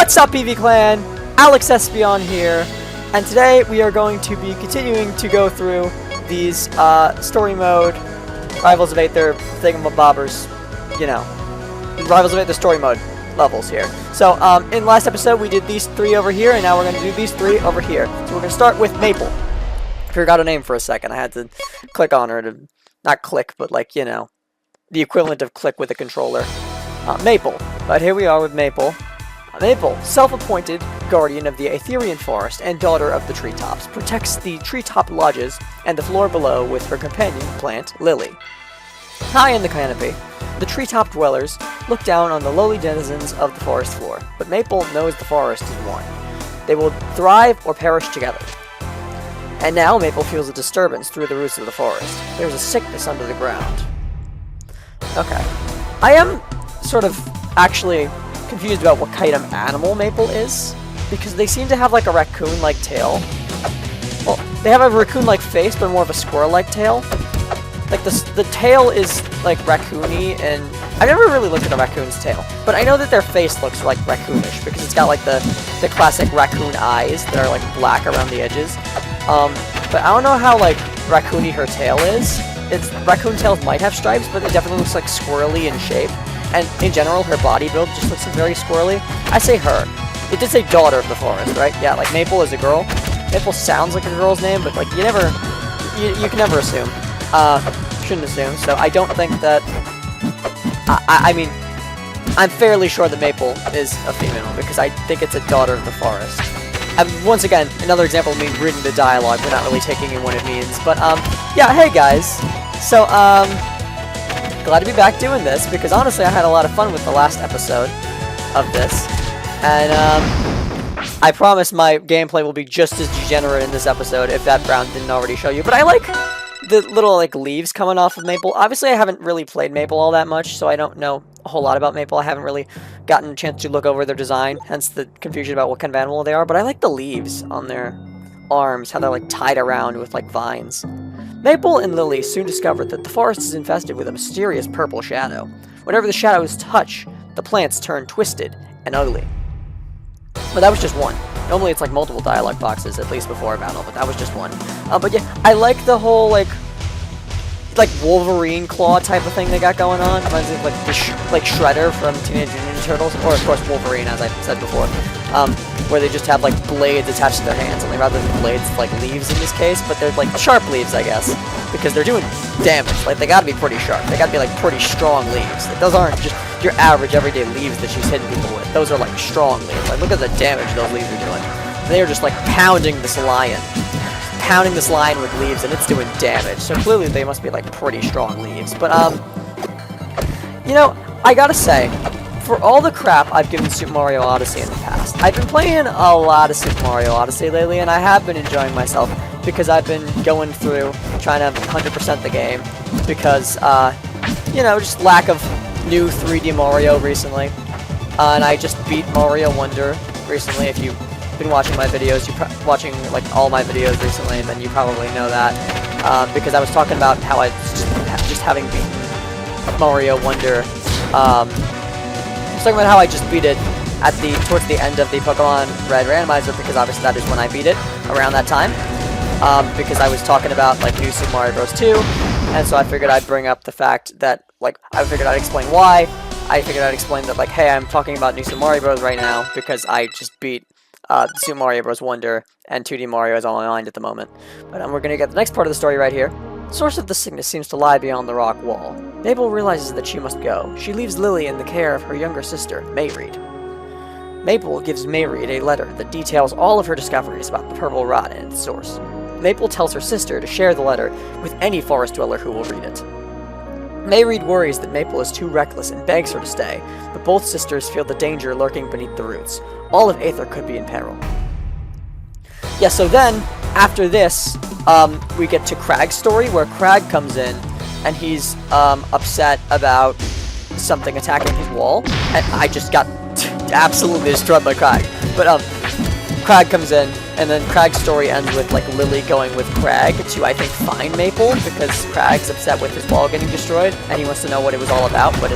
What's up, EV Clan? Alex Espion here, and today we are going to be continuing to go through these story mode Rivals of Aether thingamabobbers, you know, Rivals of Aether story mode levels here. So in last episode we did these three over here, and now we're going to do these three over here. So we're going to start with Maple. I forgot her name for a second. I had to click on her to, not click, but like, you know, the equivalent of click with a controller. Maple. But here we are with Maple. Maple, self-appointed guardian of the Aetherian forest and daughter of the treetops, protects the treetop lodges and the floor below with her companion plant, Lily. High in the canopy, the treetop dwellers look down on the lowly denizens of the forest floor, but Maple knows the forest is one. They will thrive or perish together. And now Maple feels a disturbance through the roots of the forest. There's a sickness under the ground. Okay. I am sort of actually confused about what kind of animal Maple is, because they seem to have like a raccoon-like tail. Well, they have a raccoon-like face, but more of a squirrel-like tail. Like the tail is like raccoony, and I've never really looked at a raccoon's tail, but I know that their face looks like raccoonish because it's got like the classic raccoon eyes that are like black around the edges. But I don't know how like raccoony her tail is. Raccoon tails might have stripes, but it definitely looks like squirrely in shape. And in general, her body build just looks very squirrely. I say her. It did say daughter of the forest, right? Yeah, like Maple is a girl. Maple sounds like a girl's name, but like you can never assume. Shouldn't assume. So I don't think that. I mean, I'm fairly sure that Maple is a female because I think it's a daughter of the forest. And once again, another example of me reading the dialogue, but not really taking in what it means. But yeah, hey guys. So glad to be back doing this, because honestly I had a lot of fun with the last episode of this, and I promise my gameplay will be just as degenerate in this episode if that Brown didn't already show you. But I like the little like leaves coming off of Maple. Obviously I haven't really played Maple all that much, so I don't know a whole lot about Maple. I haven't really gotten a chance to look over their design, hence the confusion about what kind of animal they are, but I like the leaves on their arms, how they're like tied around with like vines. Maple and Lily soon discovered that the forest is infested with a mysterious purple shadow. Whenever the shadows touch, the plants turn twisted and ugly. But that was just one. Normally it's like multiple dialogue boxes, at least before a battle, but that was just one. But yeah, I like the whole like Wolverine claw type of thing they got going on. Reminds me of like Shredder from Teenage Mutant Ninja Turtles, or of course Wolverine, as I said before. Where they just have like blades attached to their hands, only rather than blades, like leaves in this case, but they're like sharp leaves, I guess, because they're doing damage. Like they gotta be pretty sharp. They gotta be like pretty strong leaves. Like, those aren't just your average everyday leaves that she's hitting people with. Those are like strong leaves. Like look at the damage those leaves are doing. They are just like pounding this lion with leaves, and it's doing damage. So clearly they must be like pretty strong leaves. But you know, I gotta say, for all the crap I've given Super Mario Odyssey in the past, I've been playing a lot of Super Mario Odyssey lately, and I have been enjoying myself because I've been going through, trying to 100% the game, because, you know, just lack of new 3D Mario recently. And I just beat Mario Wonder recently. If you've been watching my videos, you're watching, like, all my videos recently, and then you probably know that, because I was talking about how I just having beaten Mario Wonder, talking about how I just beat it towards the end of the Pokemon Red Randomizer, because obviously that is when I beat it, around that time, because I was talking about like New Super Mario Bros. 2, and so I figured I'd bring up the fact that, like, I figured I'd explain why. I figured I'd explain that, like, hey, I'm talking about New Super Mario Bros. Right now because I just beat Super Mario Bros. Wonder, and 2D Mario is on my mind at the moment. But we're gonna get the next part of the story right here. The source of the sickness seems to lie beyond the rock wall. Maple realizes that she must go. She leaves Lily in the care of her younger sister, Mayreed. Maple gives Mayreed a letter that details all of her discoveries about the purple rot and its source. Maple tells her sister to share the letter with any forest dweller who will read it. Mayreed worries that Maple is too reckless and begs her to stay, but both sisters feel the danger lurking beneath the roots. All of Aether could be in peril. Yeah, so then, after this, we get to Crag's story, where Crag comes in, and he's upset about something attacking his wall, and I just got absolutely destroyed by Crag. But Crag comes in, and then Crag's story ends with like Lily going with Crag to, I think, find Maple, because Crag's upset with his wall getting destroyed, and he wants to know what it was all about. But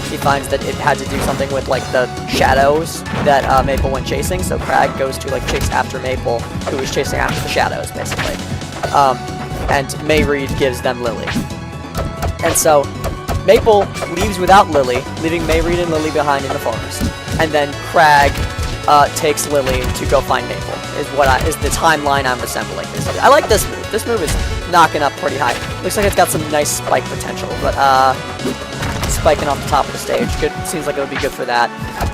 he finds that it had to do something with like the shadows that Maple went chasing. So Crag goes to like chase after Maple, who was chasing after the shadows, basically. And Mayreed gives them Lily. And so Maple leaves without Lily, leaving Mayreed and Lily behind in the forest. And then Crag takes Lily to go find Maple. Is the timeline I'm assembling. I like this move. This move is knocking up pretty high. Looks like it's got some nice spike potential, but spiking off the top of the stage. Good. Seems like it would be good for that.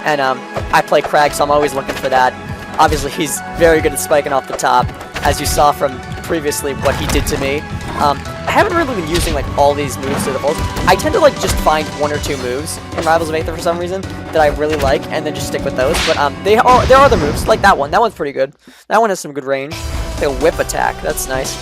And I play Crag, so I'm always looking for that. Obviously, he's very good at spiking off the top, as you saw from previously what he did to me. I haven't really been using like all these moves to the fullest. I tend to like just find 1 or 2 moves in Rivals of Aether for some reason that I really like, and then just stick with those. But there are other moves like that one. That one's pretty good. That one has some good range. Like a whip attack. That's nice.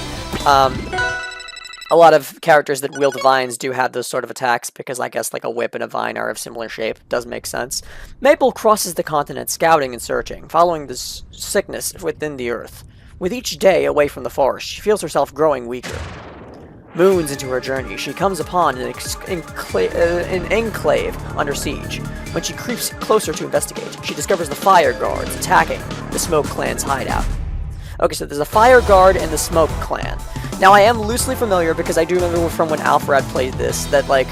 A lot of characters that wield vines do have those sort of attacks because I guess like a whip and a vine are of similar shape. Does make sense. Maple crosses the continent, scouting and searching, following this sickness within the earth. With each day away from the forest, she feels herself growing weaker. Moons into her journey, she comes upon an enclave under siege. When she creeps closer to investigate, she discovers the Fire Guards attacking the Smoke Clan's hideout. Okay, so there's a Fire Guard and the Smoke Clan. Now, I am loosely familiar because I do remember from when Alfred played this that, like,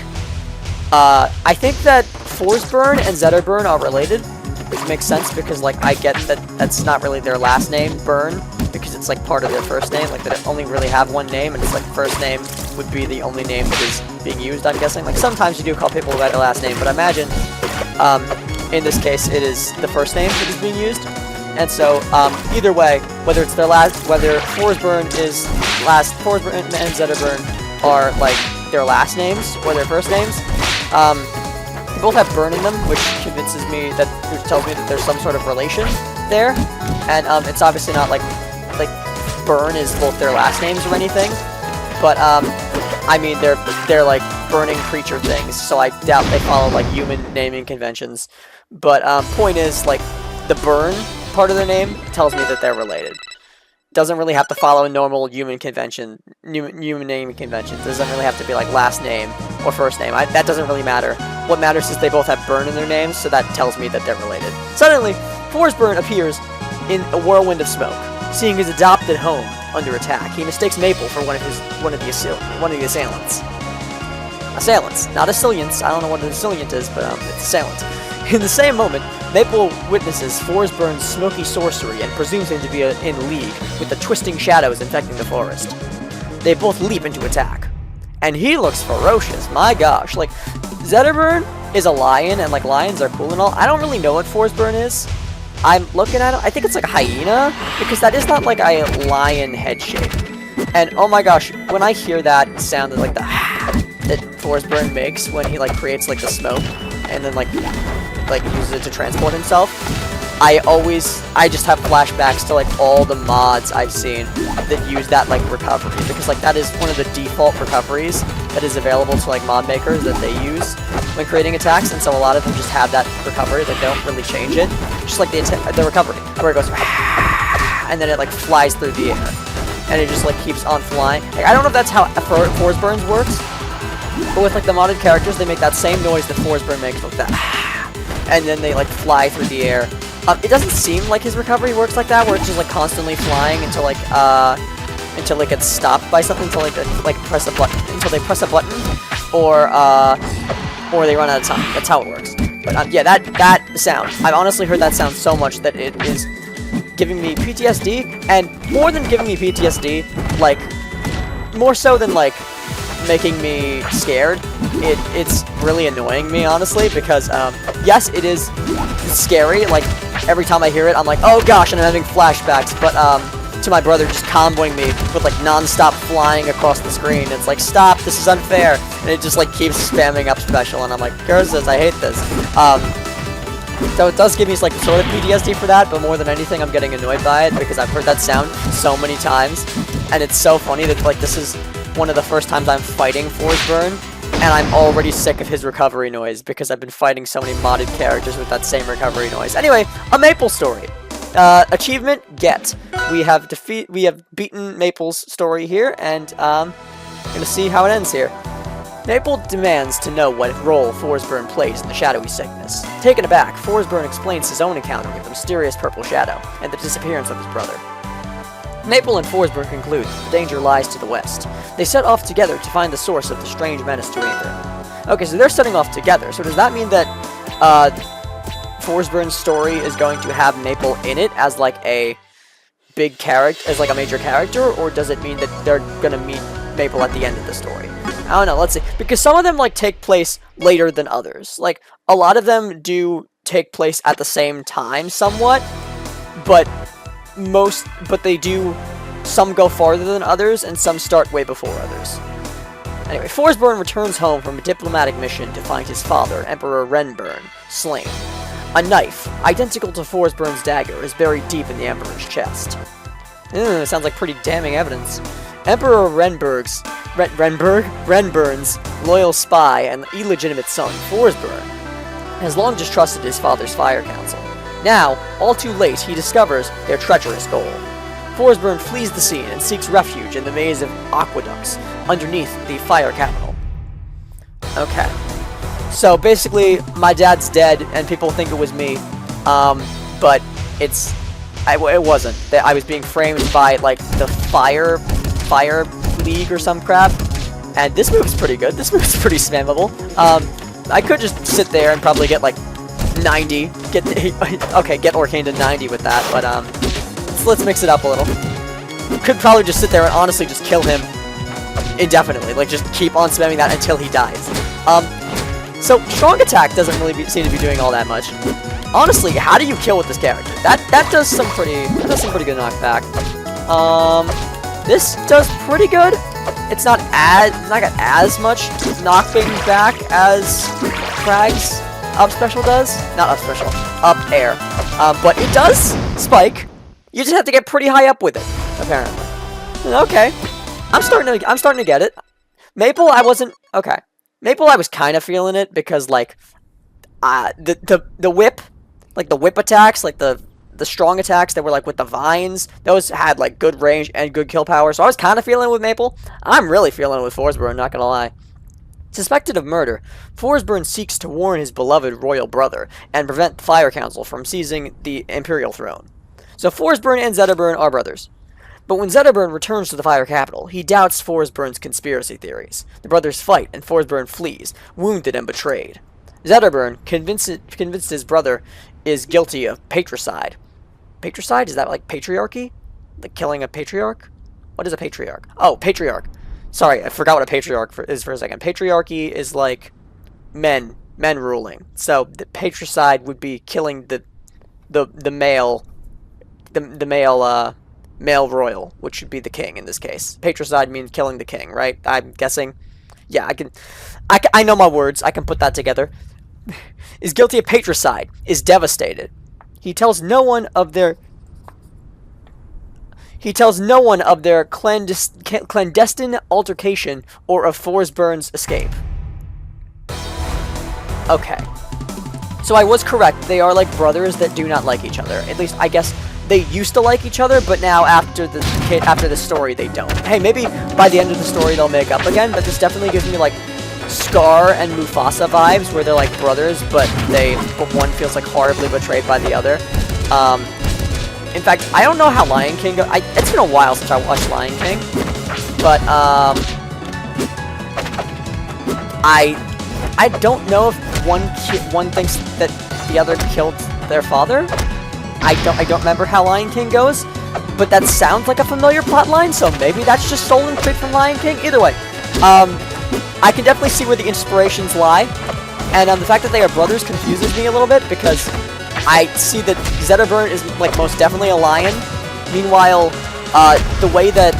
I think that Forsburn and Zetterburn are related, which makes sense because, like, I get that that's not really their last name, Burn, because it's, like, part of their first name, like, they only really have one name, and it's, like, first name would be the only name that is being used, I'm guessing. Like, sometimes you do call people by their last name, but I imagine, in this case, it is the first name that is being used. And so, either way, whether it's their last, whether Forsburn is last, Forsburn and Zetterburn are, like, their last names, or their first names, they both have burn in them, which convinces me that, which tells me that there's some sort of relation there, and, it's obviously not, like, burn is both their last names or anything, but, I mean, they're, like, burning creature things, so I doubt they follow, like, human naming conventions, but, point is, like, the burn part of their name tells me that they're related. Doesn't really have to follow a normal human convention, human naming conventions. Doesn't really have to be like last name or first name. That doesn't really matter. What matters is they both have burn in their names, so that tells me that they're related. Suddenly, Forsburn appears in a whirlwind of smoke, seeing his adopted home under attack. He mistakes Maple for one of the assailants. Assailants, not assailants. I don't know what an assailant is, but it's assailant. In the same moment, Maple witnesses Forsburn's smoky sorcery and presumes him to be in league with the twisting shadows infecting the forest. They both leap into attack. And he looks ferocious, my gosh. Like, Zetterburn is a lion, and like lions are cool and all. I don't really know what Forsburn is. I'm looking at it, I think it's like a hyena, because that is not like a lion head shape. And oh my gosh, when I hear that sound like the that Forsburn makes when he like creates like the smoke, and then like uses it to transport himself, I just have flashbacks to like all the mods I've seen that use that like recovery, because like that is one of the default recoveries that is available to like mod makers that they use when creating attacks, and so a lot of them just have that recovery. They don't really change it, just like the recovery where it goes and then it like flies through the air and it just like keeps on flying. Like, I don't know if that's how Forsburns works, but with like the modded characters, they make that same noise that Forsburn makes with that, and then they like fly through the air. It doesn't seem like his recovery works like that, where it's just like constantly flying until like it gets stopped by something, until like press a button, until they press a button, or they run out of time. That's how it works. But yeah, that sound, I've honestly heard that sound so much that it is giving me PTSD, and more than giving me PTSD, like more so than like making me scared, it's really annoying me, honestly, because yes, it is scary. Like every time I hear it, I'm like, oh gosh, and I'm having flashbacks, but to my brother just comboing me with like non-stop flying across the screen. It's like, stop, this is unfair, and it just like keeps spamming up special, and I'm like, curse this, I hate this. So it does give me like sort of PTSD for that, but more than anything, I'm getting annoyed by it because I've heard that sound so many times, and it's so funny that like this is one of the first times I'm fighting Forsburn, and I'm already sick of his recovery noise because I've been fighting so many modded characters with that same recovery noise. Anyway, a Maple story. Achievement get. We have beaten Maple's story here, and I'm gonna see how it ends here. Maple demands to know what role Forsburn plays in the shadowy sickness. Taken aback, Forsburn explains his own encounter with the mysterious purple shadow and the disappearance of his brother. Maple and Forsburn conclude that the danger lies to the west. They set off together to find the source of the strange menace to Aether. Okay, so they're setting off together, so does that mean that Forsburn's story is going to have Maple in it as like a big character, as like a major character, or does it mean that they're gonna meet Maple at the end of the story? I don't know, let's see. Because some of them like take place later than others. Like, a lot of them do take place at the same time somewhat, but they do, some go farther than others, and some start way before others. Anyway, Forsburn returns home from a diplomatic mission to find his father, Emperor Renburn, slain. A knife, identical to Forsburn's dagger, is buried deep in the Emperor's chest. Sounds like pretty damning evidence. Emperor Renburn's loyal spy and illegitimate son, Forsburn, has long distrusted his father's fire council. Now, all too late, he discovers their treacherous goal. Forsburn flees the scene and seeks refuge in the maze of aqueducts underneath the fire capital. Okay. So basically, my dad's dead, and people think it was me, but it wasn't. I was being framed by, like, the fire league or some crap, and this move's pretty good. This move's pretty spammable. I could just sit there and probably get, like, 90. Get Arcane to 90 with that, but, let's mix it up a little. Could probably just sit there and honestly just kill him indefinitely. Like, just keep on spamming that until he dies. So, strong attack doesn't really seem to be doing all that much. Honestly, how do you kill with this character? That does some pretty good knockback. This does pretty good. It's not got as much knockback back as Krag's up special does. Not up special, up air. But it does spike. You just have to get pretty high up with it, apparently. Okay, I'm starting to get it. Maple, I wasn't okay. Maple, I was kind of feeling it because, like, the whip, like the whip attacks, like the strong attacks that were like with the vines, those had like good range and good kill power. So I was kind of feeling it with Maple. I'm really feeling it with Forsburn, not gonna lie. Suspected of murder, Forsburn seeks to warn his beloved royal brother and prevent the Fire Council from seizing the imperial throne. So Forsburn and Zetterburn are brothers. But when Zetterburn returns to the Fire Capital, he doubts Forsburn's conspiracy theories. The brothers fight, and Forsburn flees, wounded and betrayed. Zetterburn, convinced his brother is guilty of patricide. Patricide? Is that like patriarchy? Like killing a patriarch? What is a patriarch? Oh, patriarch. Sorry, I forgot what a patriarch is for a second. Patriarchy is like men ruling. So the patricide would be killing the male royal, which should be the king in this case. Patricide means killing the king, right? I'm guessing. Yeah, I know my words. I can put that together. Is guilty of patricide. Is devastated. He tells no one of their clandestine altercation or of Forsburn's escape. Okay. So I was correct. They are like brothers that do not like each other. At least, I guess, they used to like each other, but now after the story, they don't. Hey, maybe by the end of the story, they'll make up again, but this definitely gives me, like, Scar and Mufasa vibes, where they're like brothers, but one feels like horribly betrayed by the other. In fact, I don't know how Lion King goes. It's been a while since I watched Lion King, but I don't know if one thinks that the other killed their father. I don't remember how Lion King goes, but that sounds like a familiar plotline, so maybe that's just stolen straight from Lion King. Either way, I can definitely see where the inspirations lie, and the fact that they are brothers confuses me a little bit, because I see that Zetterburn is, like, most definitely a lion. Meanwhile, the way that,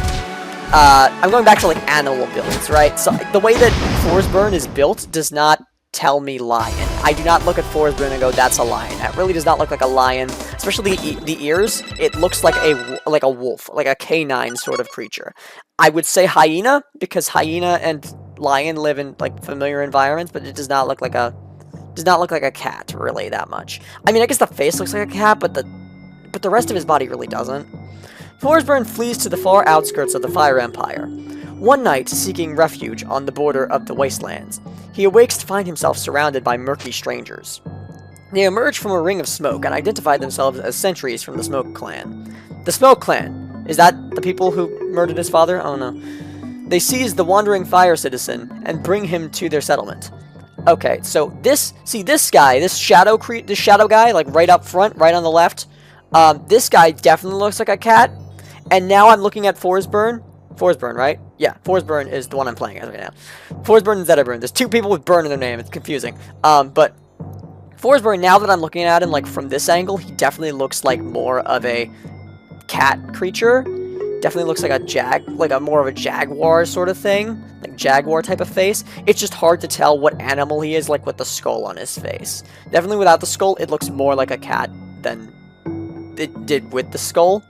I'm going back to, like, animal builds, right? So, the way that Forsburn is built does not tell me lion. I do not look at Forsburn and go, that's a lion. That really does not look like a lion, especially the ears. It looks like a wolf, like a canine sort of creature. I would say hyena, because hyena and lion live in, like, familiar environments, but it does not look like a cat, really, that much. I mean, I guess the face looks like a cat, but the rest of his body really doesn't. Zetterburn flees to the far outskirts of the Fire Empire. One night, seeking refuge on the border of the wastelands, he awakes to find himself surrounded by murky strangers. They emerge from a ring of smoke and identify themselves as sentries from the Smoke Clan. The Smoke Clan? Is that the people who murdered his father? Oh no. They seize the wandering fire citizen and bring him to their settlement. Okay, so this guy, this shadow guy, like right up front, right on the left, this guy definitely looks like a cat. And now I'm looking at Zetterburn. Zetterburn, right? Yeah, Zetterburn is the one I'm playing as right now. Zetterburn and Zetterburn. There's two people with burn in their name. It's confusing. But Zetterburn, now that I'm looking at him, like, from this angle, he definitely looks like more of a cat creature. Definitely looks like a more of a jaguar sort of thing. Like, jaguar type of face. It's just hard to tell what animal he is, like, with the skull on his face. Definitely without the skull, it looks more like a cat than it did with the skull.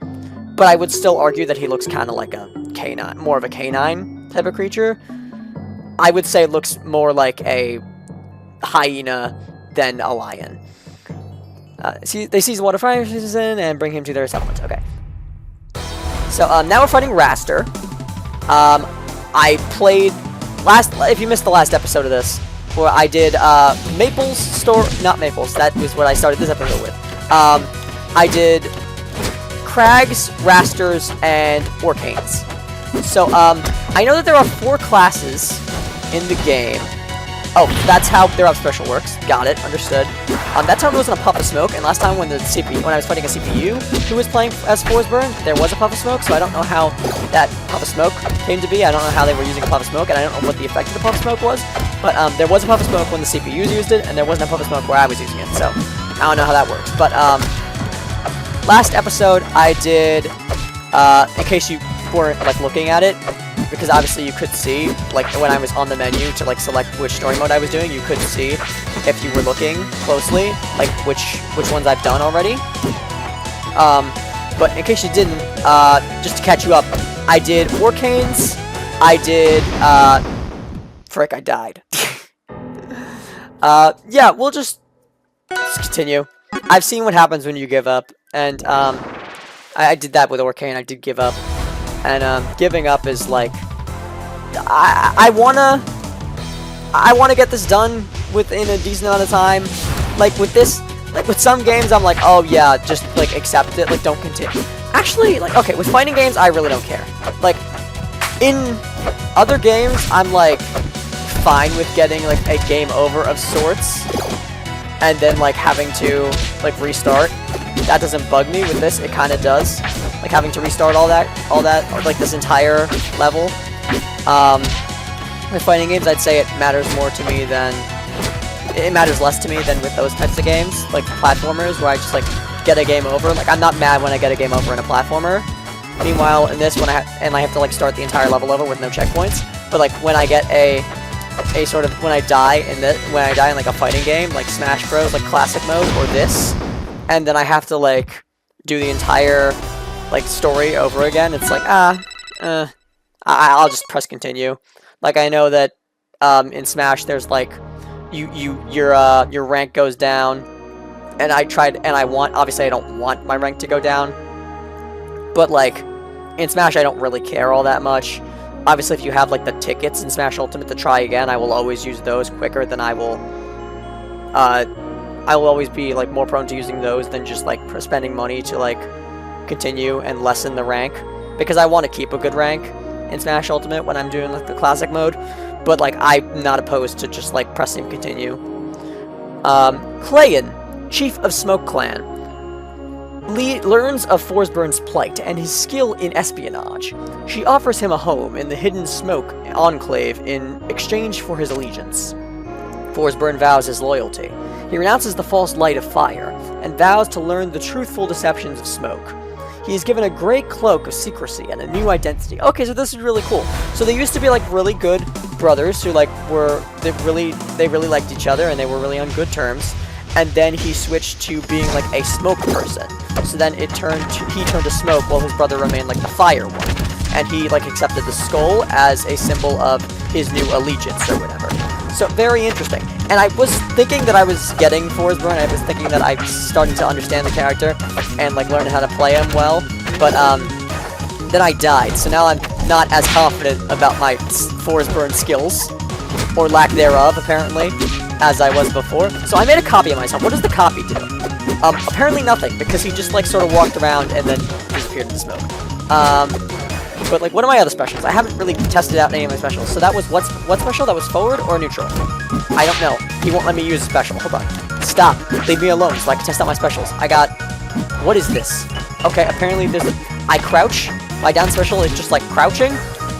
But I would still argue that he looks kind of like a canine, more of a canine type of creature. I would say it looks more like a hyena than a lion. They seize the water fire citizen and bring him to their settlement. Okay. So now we're fighting Raster. I played if you missed the last episode of this, where I did Maple's story, not Maple's. That was what I started this episode with. I did Crags, Rasters, and Orcanes. So, I know that there are 4 classes in the game. Oh, that's how their up special works. Got it. Understood. That's how it goes in a Puff of Smoke, and last time when I was fighting a CPU who was playing as Zetterburn, there was a Puff of Smoke, so I don't know how that Puff of Smoke came to be. I don't know how they were using a Puff of Smoke, and I don't know what the effect of the Puff of Smoke was, but there was a Puff of Smoke when the CPUs used it, and there wasn't a Puff of Smoke where I was using it, so I don't know how that works. But, last episode, I did, in case you weren't, like, looking at it, because obviously you could see, like, when I was on the menu to, like, select which story mode I was doing, you could see, if you were looking closely, like, which ones I've done already. But in case you didn't, just to catch you up, I did Orcanes, I did, frick, I died. Yeah, we'll just continue. I've seen what happens when you give up, and, I did that with Orcane, I did give up. And, giving up is, like, I wanna get this done within a decent amount of time. Like, with this, like, with some games, I'm like, oh, yeah, just, like, accept it, like, don't continue. Actually, like, okay, with fighting games, I really don't care. Like, in other games, I'm, like, fine with getting, like, a game over of sorts, and then, like, having to, like, restart. That doesn't bug me. With this, it kind of does. Like, having to restart all that, like, this entire level. With fighting games, I'd say it matters less to me than with those types of games, like platformers, where I just, like, get a game over. Like, I'm not mad when I get a game over in a platformer. Meanwhile, in this, when I have to, like, start the entire level over with no checkpoints. But, like, when I get when I die in like a fighting game, like Smash Bros, like classic mode, or this, and then I have to, like, do the entire, like, story over again, it's like, I'll just press continue. Like, I know that, in Smash, there's, like, your rank goes down, and obviously I don't want my rank to go down, but, like, in Smash, I don't really care all that much. Obviously, if you have, like, the tickets in Smash Ultimate to try again, I will always use those quicker than I will always be, like, more prone to using those than just, like, spending money to, like, continue and lessen the rank, because I want to keep a good rank in Smash Ultimate when I'm doing, like, the classic mode, but, like, I'm not opposed to just, like, pressing continue. Clayan, Chief of Smoke Clan, learns of Zetterburn's plight and his skill in espionage. She offers him a home in the hidden Smoke Enclave in exchange for his allegiance. Zetterburn vows his loyalty. He renounces the false light of fire, and vows to learn the truthful deceptions of smoke. He is given a gray cloak of secrecy and a new identity. Okay, so this is really cool. So they used to be, like, really good brothers who, like, they really liked each other and they were really on good terms. And then he switched to being, like, a smoke person. So then he turned to smoke while his brother remained, like, the fire one. And he, like, accepted the skull as a symbol of his new allegiance or whatever. So, very interesting. And I was thinking that I was getting Zetterburn. I was thinking that I was starting to understand the character and, like, learn how to play him well. But, then I died, so now I'm not as confident about my Forest Burn skills, or lack thereof, apparently, as I was before. So I made a copy of myself. What does the copy do? Apparently nothing, because he just, like, sort of walked around and then disappeared in the smoke. But, like, what are my other specials? I haven't really tested out any of my specials. So that was, what special? That was forward or neutral? I don't know. He won't let me use a special. Hold on. Stop. Leave me alone so I can test out my specials. I got... What is this? Okay, apparently there's a... I crouch. My down special is just, like, crouching.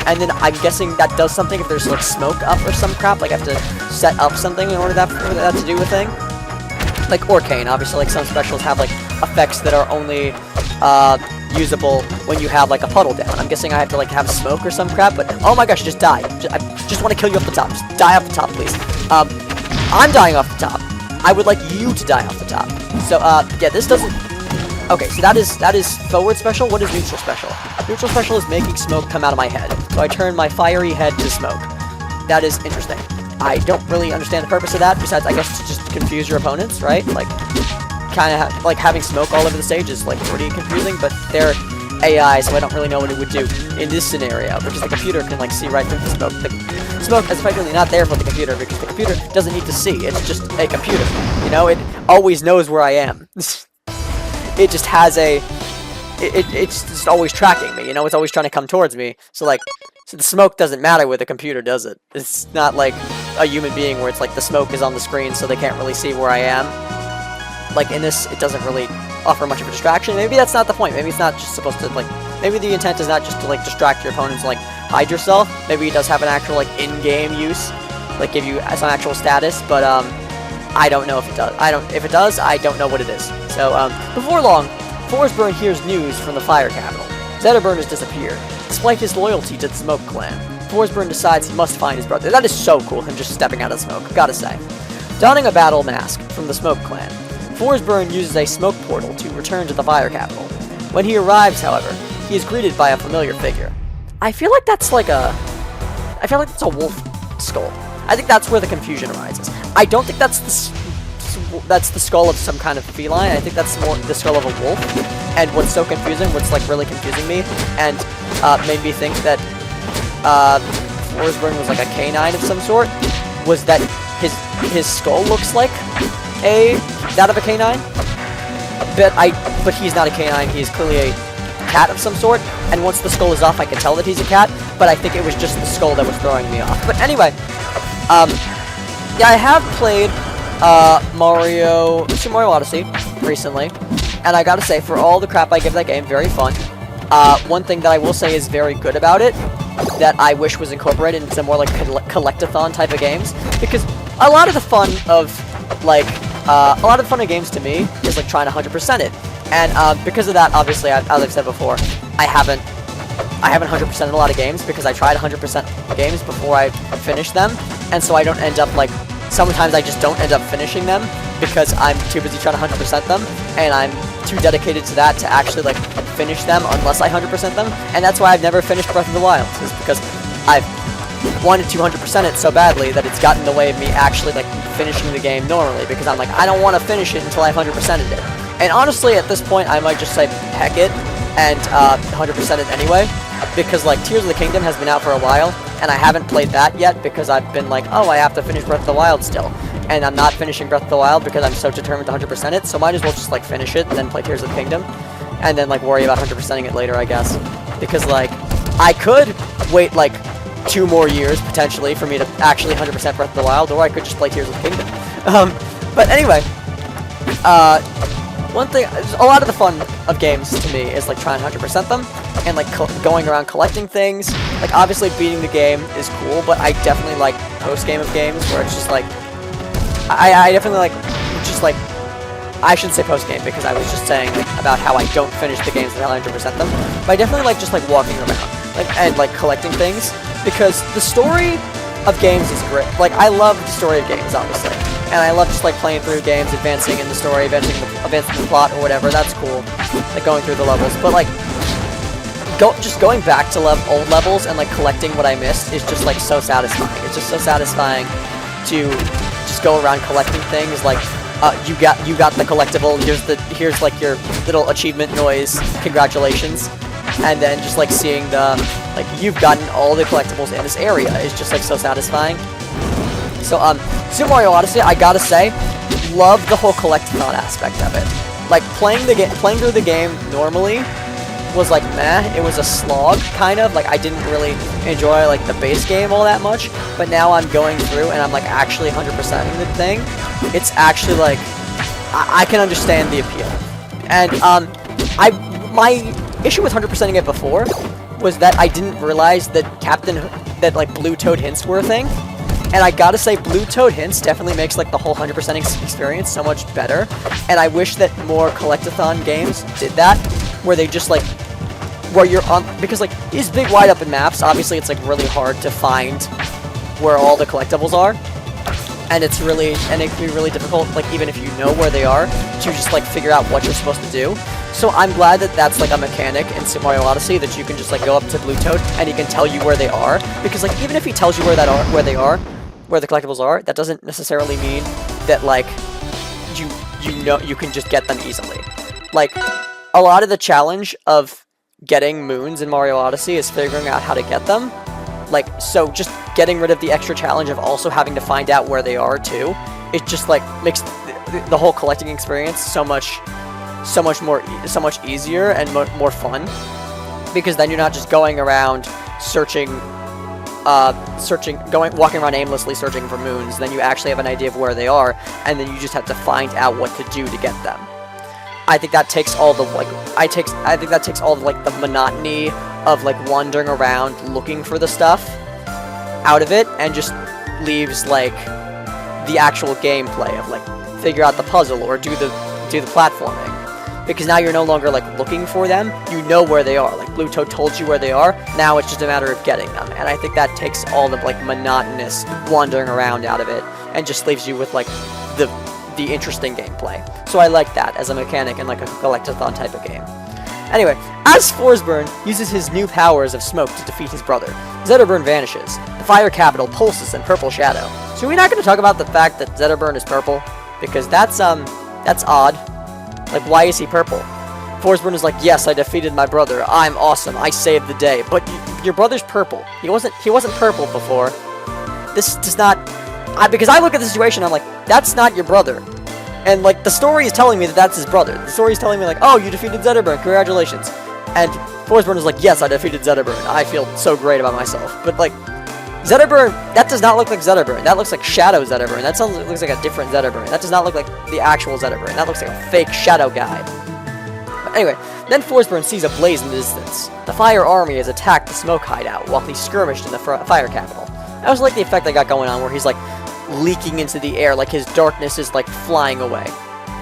And then I'm guessing that does something if there's, like, smoke up or some crap. Like, I have to set up something in order for that to do a thing. Like Orcane, obviously, like, some specials have, like, effects that are only, usable when you have, like, a puddle down. I'm guessing I have to, like, have smoke or some crap, but, oh my gosh, just die. I just want to kill you off the top. Just die off the top, please. I'm dying off the top. I would like you to die off the top. So, yeah, this doesn't... Okay, so that is forward special. What is neutral special? Neutral special is making smoke come out of my head. So I turn my fiery head to smoke. That is interesting. I don't really understand the purpose of that, besides, I guess, to just confuse your opponents, right? Like, kind of, like, having smoke all over the stage is, like, pretty confusing, but they're AI, so I don't really know what it would do in this scenario, because the computer can, like, see right through the smoke. The smoke is effectively not there for the computer, because the computer doesn't need to see. It's just a computer, you know? It always knows where I am. It just has a... It's just always tracking me, you know? It's always trying to come towards me, so, like... So the smoke doesn't matter with the computer, does it? It's not like a human being where it's like the smoke is on the screen so they can't really see where I am. Like in this, it doesn't really offer much of a distraction. Maybe that's not the point. Maybe it's not just supposed to, like... Maybe the intent is not just to, like, distract your opponents and, like, hide yourself. Maybe it does have an actual, like, in-game use. Like, give you some actual status, but, I don't know if it does. If it does, I don't know what it is. So, before long, Forest Burn hears news from the Fire Capital. Zetterburn has disappeared. Despite his loyalty to the Smoke Clan, Forest Burn decides he must find his brother. That is so cool, him just stepping out of the smoke, gotta say. Donning a battle mask from the Smoke Clan, Forest Burn uses a smoke portal to return to the Fire Capital. When he arrives, however, he is greeted by a familiar figure. I feel like that's like a... I feel like that's a wolf skull. I think that's where the confusion arises. I don't think that's the skull of some kind of feline. I think that's more the skull of a wolf. And what's so confusing, what's like really confusing me, and made me think that Forest Burn was like a canine of some sort, was that his skull looks like that of a canine. But he's not a canine. He's clearly a cat of some sort. And once the skull is off, I can tell that he's a cat. But I think it was just the skull that was throwing me off. But anyway, yeah, I have played Super Mario Odyssey recently, and I gotta say, for all the crap I give that game, very fun. One thing that I will say is very good about it, that I wish was incorporated into more like collectathon type of games, because a lot of the fun of games to me is like trying to 100% it, and because of that, obviously, as I've said before, I haven't 100%ed a lot of games because I tried 100% games before I finished them, and so I don't end up like. Sometimes I just don't end up finishing them because I'm too busy trying to 100% them, and I'm too dedicated to that to actually like finish them unless I 100% them, and that's why I've never finished Breath of the Wild, is because I've wanted to 100% it so badly that it's gotten in the way of me actually like finishing the game normally, because I'm like, I don't want to finish it until I've 100%ed it. And honestly, at this point, I might just say heck it and 100% it anyway, because like Tears of the Kingdom has been out for a while, and I haven't played that yet because I've been like, oh, I have to finish Breath of the Wild still. And I'm not finishing Breath of the Wild because I'm so determined to 100% it, so might as well just like finish it and then play Tears of the Kingdom. And then like worry about 100%ing it later, I guess. Because like, I could wait like 2 more years potentially for me to actually 100% Breath of the Wild, or I could just play Tears of the Kingdom. But anyway, one thing, a lot of the fun of games to me is like trying to 100% them, and like going around collecting things. Like obviously beating the game is cool, but I definitely like post-game of games where it's just like, I definitely like, just like, I shouldn't say post-game because I was just saying like, about how I don't finish the games until I 100% them, but I definitely like just like walking around, like, and like collecting things, because the story of games is great. Like I love the story of games, obviously. And I love just like playing through games, advancing in the story, advancing the plot or whatever. That's cool, like going through the levels. But like, just going back to old levels and like collecting what I missed is just like so satisfying. It's just so satisfying to just go around collecting things. Like, you got the collectible. Here's like your little achievement noise. Congratulations. and then just like seeing the like you've gotten all the collectibles in this area is just like so satisfying. So Super Mario Odyssey, I gotta say, love the whole collectathon aspect of it. Like playing through the game normally was like meh. It was a slog kind of. Like I didn't really enjoy like the base game all that much. But now I'm going through and I'm like actually 100%ing the thing. It's actually like I can understand the appeal. And my issue with 100%ing it before was that I didn't realize that like Blue Toad hints were a thing. And I gotta say, Blue Toad hints definitely makes like the whole 100%ing experience so much better. And I wish that more collectathon games did that, where they just like, where you're on, because like these big wide open maps, obviously it's like really hard to find where all the collectibles are. And it can be really difficult, like even if you know where they are, to just like figure out what you're supposed to do. So I'm glad that that's like a mechanic in Super Mario Odyssey, that you can just like go up to Blue Toad and he can tell you where they are. Because like even if he tells you where the collectibles are, that doesn't necessarily mean that like you can just get them easily. Like a lot of the challenge of getting moons in Mario Odyssey is figuring out how to get them. Like, so just getting rid of the extra challenge of also having to find out where they are too, it just like makes the whole collecting experience so much easier and more fun, because then you're not just going around walking around aimlessly searching for moons. Then you actually have an idea of where they are, and then you just have to find out what to do to get them. I think that takes all the the monotony of like wandering around looking for the stuff out of it, and just leaves like the actual gameplay of like figure out the puzzle or do the platforming. Because now you're no longer like looking for them, you know where they are. Like Blue Toad told you where they are, now it's just a matter of getting them. And I think that takes all the like monotonous wandering around out of it and just leaves you with like the interesting gameplay. So I like that as a mechanic in like a collectathon type of game. Anyway, as Forsburn uses his new powers of smoke to defeat his brother, Zetterburn vanishes. The fire capital pulses in purple shadow. So we're not going to talk about the fact that Zetterburn is purple, because that's odd. Like, why is he purple? Forsburn is like, yes, I defeated my brother. I'm awesome. I saved the day. But your brother's purple. He wasn't purple before. This does not... because I look at the situation, I'm like, that's not your brother. And, like, the story is telling me that that's his brother. The story is telling me, like, oh, you defeated Zetterburn. Congratulations. And Forsburn is like, yes, I defeated Zetterburn. I feel so great about myself. But, like, Zetterburn, that does not look like Zetterburn. That looks like Shadow Zetterburn. That looks like a different Zetterburn. That does not look like the actual Zetterburn. That looks like a fake shadow guy. But anyway, then Forsburn sees a blaze in the distance. The fire army has attacked the smoke hideout while he skirmished in the fire capital. I also like the effect they got going on where he's like leaking into the air, like his darkness is like flying away.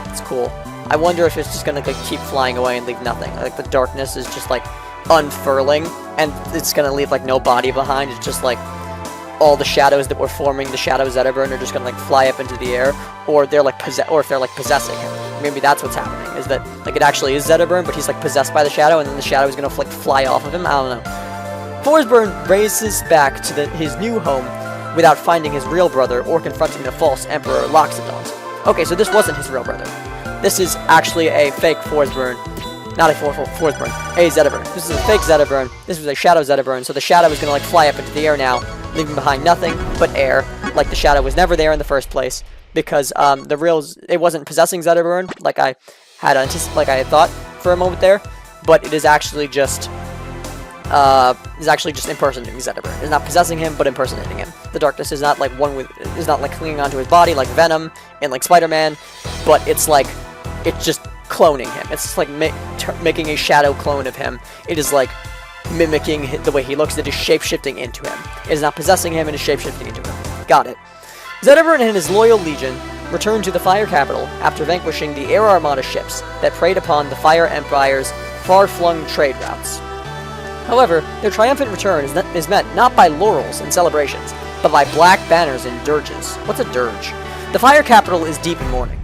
It's cool. I wonder if it's just gonna like keep flying away and leave nothing. Like the darkness is just like unfurling and it's gonna leave like no body behind. It's just like all the shadows that were forming the Shadow Zetterburn are just gonna like fly up into the air, or they're like if they're like possessing him. Maybe that's what's happening. Is that like it actually is Zetterburn, but he's like possessed by the shadow, and then the shadow is gonna like fly off of him. I don't know. Forsburn races back to his new home without finding his real brother or confronting the false Emperor Loxodont. Okay, so this wasn't his real brother. This is actually a fake Forsburn. Not a Forsburn, a Zetterburn. This is a fake Zetterburn. This was a Shadow Zetterburn, so the shadow is gonna like fly up into the air now, leaving behind nothing but air, like the shadow was never there in the first place, because it wasn't possessing Zetterburn like I had thought for a moment there, but it is actually just impersonating Zetterburn. It's not possessing him, but impersonating him. The darkness is not like clinging onto his body like Venom and like Spider-Man, but it's just cloning him. It's just like making a shadow clone of him. It is like mimicking the way he looks. It is shape-shifting into him. It is not possessing him, it is shape-shifting into him. Got it. Zetterburn and his loyal legion returned to the Fire Capital after vanquishing the Air Armada ships that preyed upon the Fire Empire's far-flung trade routes. However, their triumphant return is met not by laurels and celebrations, but by black banners and dirges. What's a dirge? The Fire Capital is deep in mourning.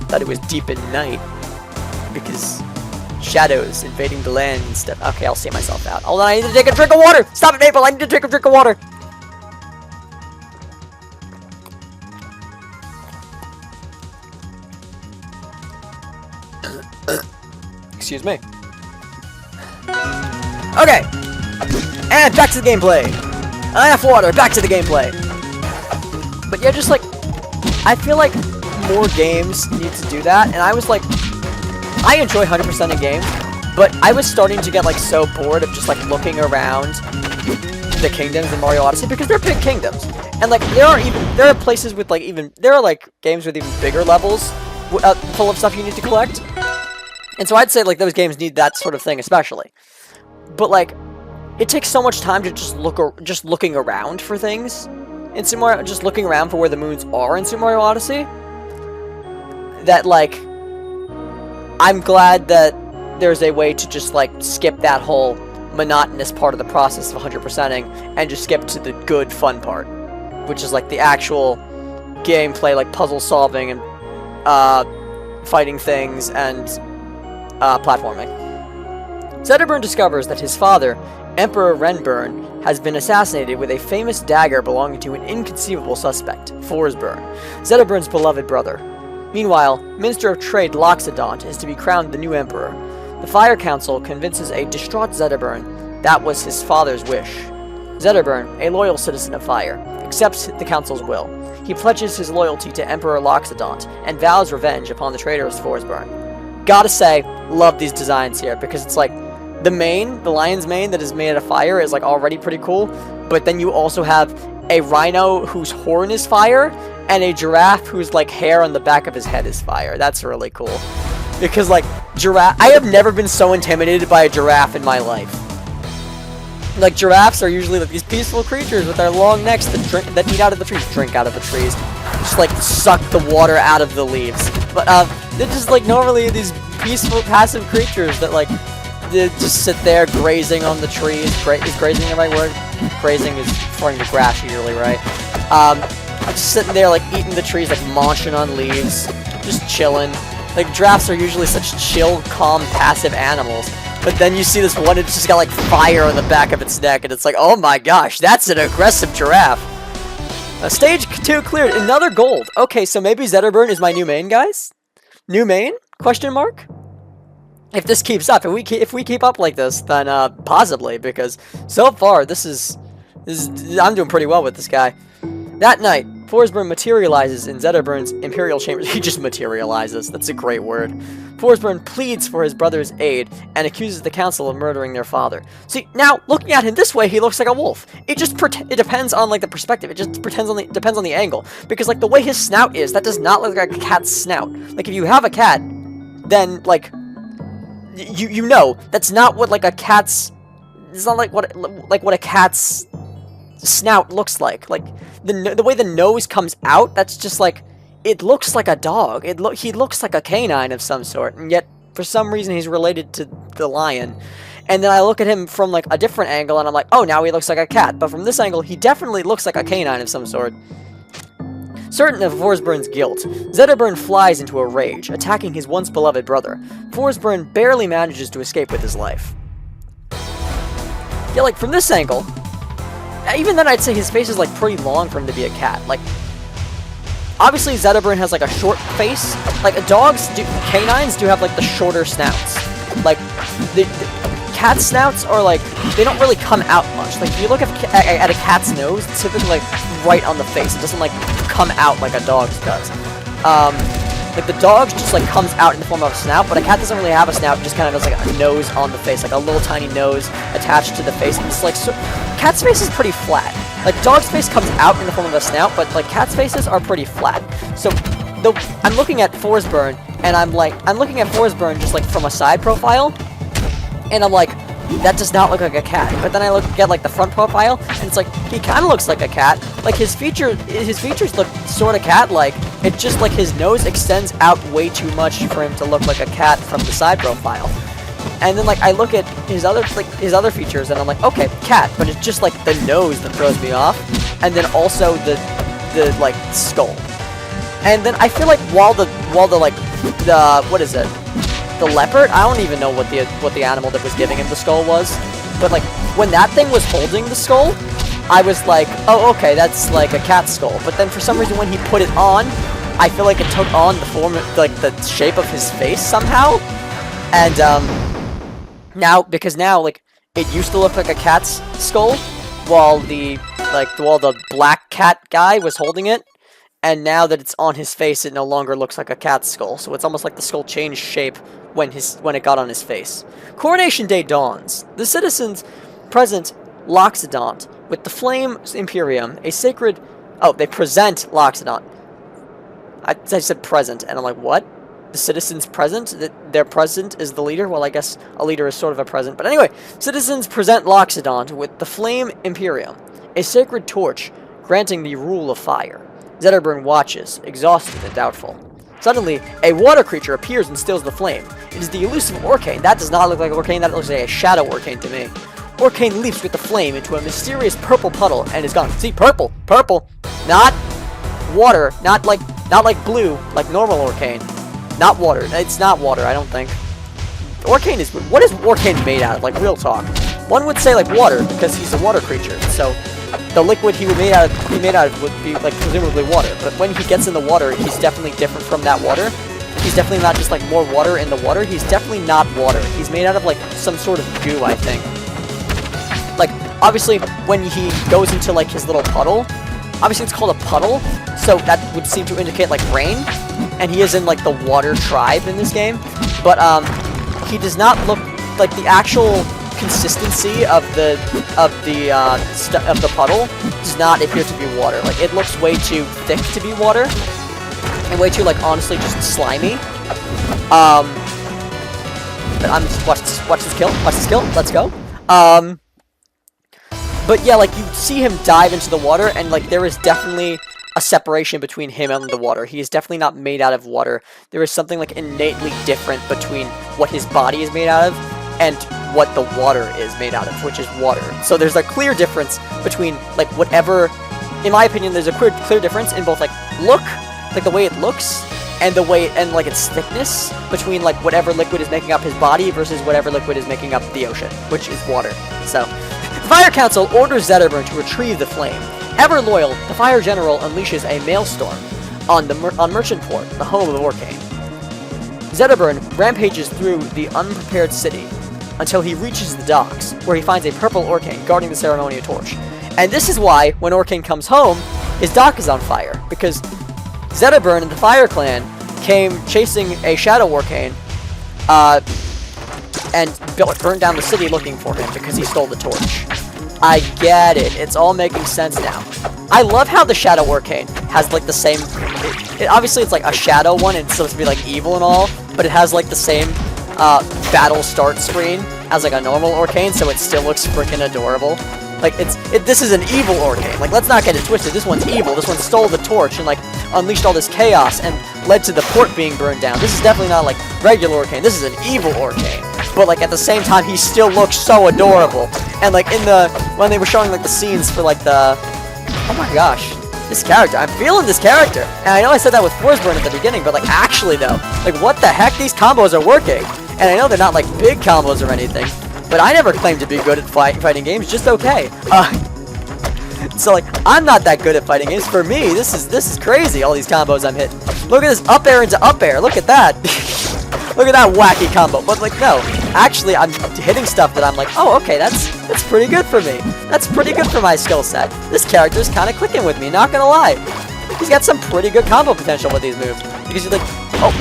Thought it was deep in night, because shadows invading the land and stuff. Okay, I'll see myself out. Hold on, I need to take a drink of water! Stop it, Maple! I need to take a drink of water! Excuse me. Okay, and back to the gameplay. Enough water, back to the gameplay. But yeah, just like, I feel like more games need to do that, and I was like, I enjoy 100% of games, but I was starting to get like so bored of just like looking around the kingdoms in Mario Odyssey, because they're big kingdoms, and like there are places with like there are like games with even bigger levels full of stuff you need to collect, and so I'd say like those games need that sort of thing especially. But like, it takes so much time to just looking around for things in Super Mario, just looking around for where the moons are in Super Mario Odyssey, that like, I'm glad that there's a way to just like skip that whole monotonous part of the process of 100%ing and just skip to the good fun part, which is like the actual gameplay, like puzzle solving and fighting things and platforming. Zetterburn discovers that his father, Emperor Renburn, has been assassinated with a famous dagger belonging to an inconceivable suspect, Forsburn, Zetterburn's beloved brother. Meanwhile, Minister of Trade Loxodont is to be crowned the new emperor. The Fire Council convinces a distraught Zetterburn that was his father's wish. Zetterburn, a loyal citizen of Fire, accepts the council's will. He pledges his loyalty to Emperor Loxodont and vows revenge upon the traitorous Forsburn. Gotta say, love these designs here, because it's like, the lion's mane that is made out of fire is like already pretty cool, but then you also have a rhino whose horn is fire, and a giraffe whose like hair on the back of his head is fire. That's really cool. Because like, I have never been so intimidated by a giraffe in my life. Like, giraffes are usually like these peaceful creatures with their long necks that eat out of the trees, drink out of the trees, just like suck the water out of the leaves. But they're just like normally these peaceful, passive creatures that like, they just sit there grazing on the trees. Is grazing the right word? Grazing is referring to grass usually, right? Just sitting there like eating the trees, like munching on leaves, just chilling. Like, giraffes are usually such chill, calm, passive animals. But then you see this one, it's just got like fire on the back of its neck, and it's like, oh my gosh, that's an aggressive giraffe. Stage 2 cleared, another gold. Okay, so maybe Zetterburn is my new main, guys? New main? Question mark? If this keeps up, if we keep up like this, then possibly, because so far I'm doing pretty well with this guy. That night, Forsburn materializes in Zetterburn's Imperial Chambers. He just materializes. That's a great word. Forsburn pleads for his brother's aid and accuses the council of murdering their father. See, now, looking at him this way, he looks like a wolf. It depends on, like, the perspective. It just depends on the angle. Because, like, the way his snout is, that does not look like a cat's snout. Like, if you have a cat, then, like, you know, that's not what, like, a cat's... It's not like what a cat's snout looks like. Like, the way the nose comes out, that's just like, it looks like a dog. He looks like a canine of some sort, and yet for some reason he's related to the lion. And then I look at him from like a different angle, and I'm like, oh, now he looks like a cat. But from this angle, he definitely looks like a canine of some sort. Certain of Forsburn's guilt, Zetterburn flies into a rage, attacking his once beloved brother. Forsburn barely manages to escape with his life. Yeah, like, from this angle, even then I'd say his face is, like, pretty long for him to be a cat. Like, obviously Zetterburn has, like, a short face. Like, canines do have, like, the shorter snouts. Like, the cat snouts are, like, they don't really come out much. Like, if you look at a cat's nose, it's typically, like, right on the face. It doesn't, like, come out like a dog's does. Like, the dog's just, like, comes out in the form of a snout, but a cat doesn't really have a snout. It just kind of does, like, a nose on the face, like a little tiny nose attached to the face. And it's, like, so... Cat's face is pretty flat. Like, dog's face comes out in the form of a snout, but, like, cat's faces are pretty flat. So, I'm looking at Forsburn, and I'm looking at Forsburn just, like, from a side profile, and I'm like, that does not look like a cat. But then I look at, like, the front profile, and it's like, he kind of looks like a cat. Like, his features look sort of cat-like. It's just, like, his nose extends out way too much for him to look like a cat from the side profile. And then, like, I look at his other features, and I'm like, okay, cat, but it's just, like, the nose that throws me off, and then also the like, skull. And then I feel like while the what is it? The leopard? I don't even know what the animal that was giving him the skull was. But, like, when that thing was holding the skull, I was like, oh, okay, that's, like, a cat skull. But then for some reason when he put it on, I feel like it took on the form, like, the shape of his face somehow. And now, because now, like, it used to look like a cat's skull, while the black cat guy was holding it, and now that it's on his face, it no longer looks like a cat's skull. So it's almost like the skull changed shape when it got on his face. Coronation Day dawns. The citizens present Loxodont with the Flame Imperium, a sacred. Oh, they present Loxodont. I said present, and I'm like, what? The citizens present? Their present is the leader? Well, I guess a leader is sort of a present. But anyway, citizens present Loxodont with the Flame Imperium, a sacred torch granting the rule of fire. Zetterburn watches, exhausted and doubtful. Suddenly, a water creature appears and steals the flame. It is the elusive Orcane. That does not look like Orcane, that looks like a shadow Orcane to me. Orcane leaps with the flame into a mysterious purple puddle and is gone. See, purple! Purple! Not water, not like blue, like normal Orcane. Not water. It's not water, I don't think. Orcane is... What is Orcane made out of? Like, real talk. One would say, like, water, because he's a water creature. So, the liquid he would be made out of would be, like, presumably water. But when he gets in the water, he's definitely different from that water. He's definitely not just, like, more water in the water. He's definitely not water. He's made out of, like, some sort of goo, I think. Like, obviously, when he goes into, like, his little puddle... Obviously, it's called a puddle, so that would seem to indicate, like, rain. And he is in, like, the water tribe in this game. But, he does not look like the actual consistency of the puddle does not appear to be water. Like, it looks way too thick to be water. And way too, like, honestly, just slimy. But I'm just, watch this kill, let's go. But yeah, like, you see him dive into the water, and, like, there is definitely a separation between him and the water. He is definitely not made out of water. There is something, like, innately different between what his body is made out of and what the water is made out of, which is water. So there's a clear difference between, like, whatever... In my opinion, there's a clear difference in both, like, look, like, the way it looks, and the way, and, like, its thickness between, like, whatever liquid is making up his body versus whatever liquid is making up the ocean, which is water. So... The Fire Council orders Zetterburn to retrieve the flame. Ever loyal, the Fire General unleashes a maelstrom on Merchant Port, the home of Orcane. Zetterburn rampages through the unprepared city until he reaches the docks, where he finds a purple Orcane guarding the ceremonial torch. And this is why, when Orcane comes home, his dock is on fire, because Zetterburn and the Fire Clan came chasing a shadow Orcane, and burned down the city looking for him because he stole the torch. I get it. It's all making sense now. I love how the Shadow Orcane has, like, the same... obviously, it's, like, a shadow one, and it's supposed to be, like, evil and all, but it has, like, the same battle start screen as, like, a normal Orcane, so it still looks freaking adorable. Like, this is an evil Orcane. Like, let's not get it twisted. This one's evil. This one stole the torch and, like, unleashed all this chaos and led to the port being burned down. This is definitely not, like, regular Orcane. This is an evil Orcane. But, like, at the same time, he still looks so adorable. And, like, when they were showing, like, the scenes for, like, oh my gosh, this character, I'm feeling this character. And I know I said that with Forsburn at the beginning, but, like, actually, though, like, what the heck, these combos are working. And I know they're not, like, big combos or anything, but I never claimed to be good at fighting games, just okay. So, like, I'm not that good at fighting games. For me, this is crazy, all these combos I'm hitting. Look at this up air into up air, look at that. Look at that wacky combo. But, like, no. Actually, I'm hitting stuff that I'm like, oh, okay, that's pretty good for me. That's pretty good for my skill set. This character's kind of clicking with me, not gonna lie. He's got some pretty good combo potential with these moves. Because you're like, oh.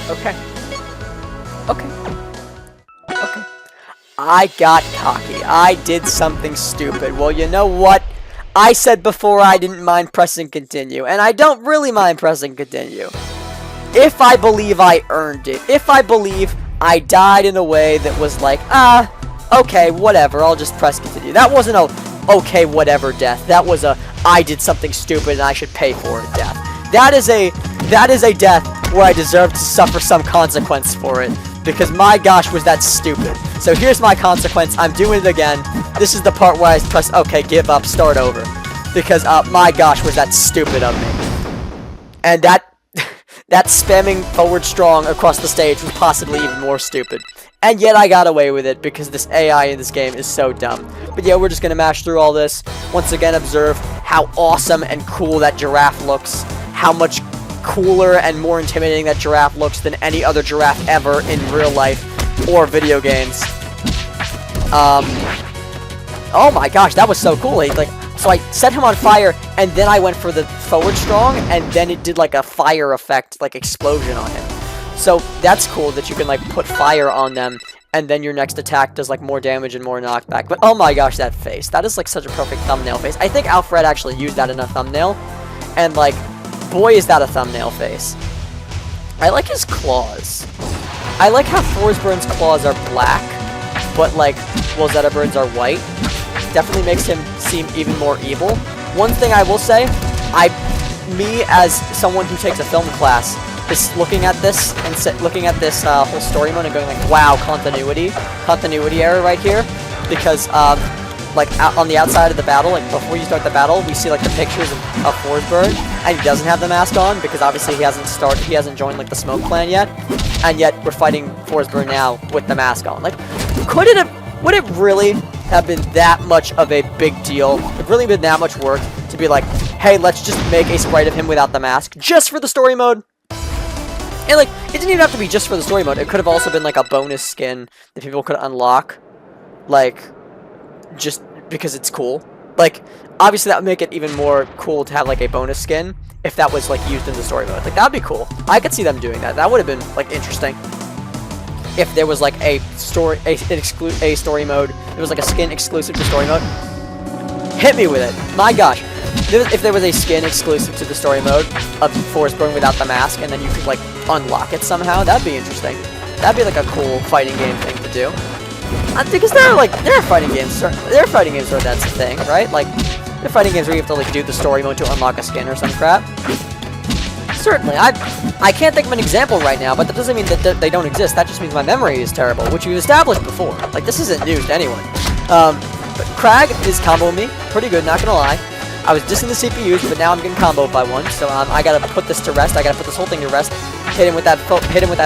Okay. Okay. Okay. I got cocky. I did something stupid. Well, you know what? I said before I didn't mind pressing continue, and I don't really mind pressing continue. If I believe I earned it, if I believe I died in a way that was like, okay, whatever, I'll just press continue. That wasn't a, okay, whatever death. That was a, I did something stupid and I should pay for it death. That is a death where I deserve to suffer some consequence for it. Because my gosh, was that stupid. So here's my consequence. I'm doing it again. This is the part where I press, okay, give up, start over. Because, my gosh, was that stupid of me. And that spamming forward strong across the stage was possibly even more stupid. And yet I got away with it because this AI in this game is so dumb. But yeah, we're just going to mash through all this. Once again, observe how awesome and cool that giraffe looks. How much cooler and more intimidating that giraffe looks than any other giraffe ever in real life or video games. Oh my gosh, that was so cool. So I set him on fire, and then I went for the forward strong, and then it did like a fire effect, like explosion on him. So that's cool that you can like put fire on them, and then your next attack does like more damage and more knockback. But oh my gosh, that face. That is like such a perfect thumbnail face. I think Alfred actually used that in a thumbnail, and like, boy is that a thumbnail face. I like his claws. I like how Forsburn's claws are black, but like, well, Zetterburn's are white. Definitely makes him seem even more evil. One thing I will say, me as someone who takes a film class, is looking at this and looking at this whole story mode and going like, wow, continuity error right here, because like on the outside of the battle, like before you start the battle, we see like the pictures of Forsburn, and he doesn't have the mask on because obviously he hasn't joined like the smoke clan yet, and yet we're fighting Forsburn now with the mask on. Like, would it really have been that much of a big deal? Would it really been that much work to be like, hey, let's just make a sprite of him without the mask just for the story mode? And like, it didn't even have to be just for the story mode. It could have also been like a bonus skin that people could unlock, like, just because it's cool. Like, obviously that would make it even more cool to have like a bonus skin if that was like used in the story mode. Like, that'd be cool. I could see them doing that. That would have been like interesting. If there was like a story mode, it was like a skin exclusive to story mode. Hit me with it. My gosh. If there was a skin exclusive to the story mode of Forsburn without the mask, and then you could like unlock it somehow, that'd be interesting. That'd be like a cool fighting game thing to do. Because there are fighting games where that's a thing, right? Like, there are fighting games where you have to like do the story mode to unlock a skin or some crap. Certainly, I can't think of an example right now, but that doesn't mean that they don't exist. That just means my memory is terrible, which we've established before. Like, this isn't news to anyone. But Crag is comboing me pretty good, not gonna lie. I was dissing the CPUs, but now I'm getting comboed by one, so I gotta put this to rest. I gotta put this whole thing to rest. Hit him with that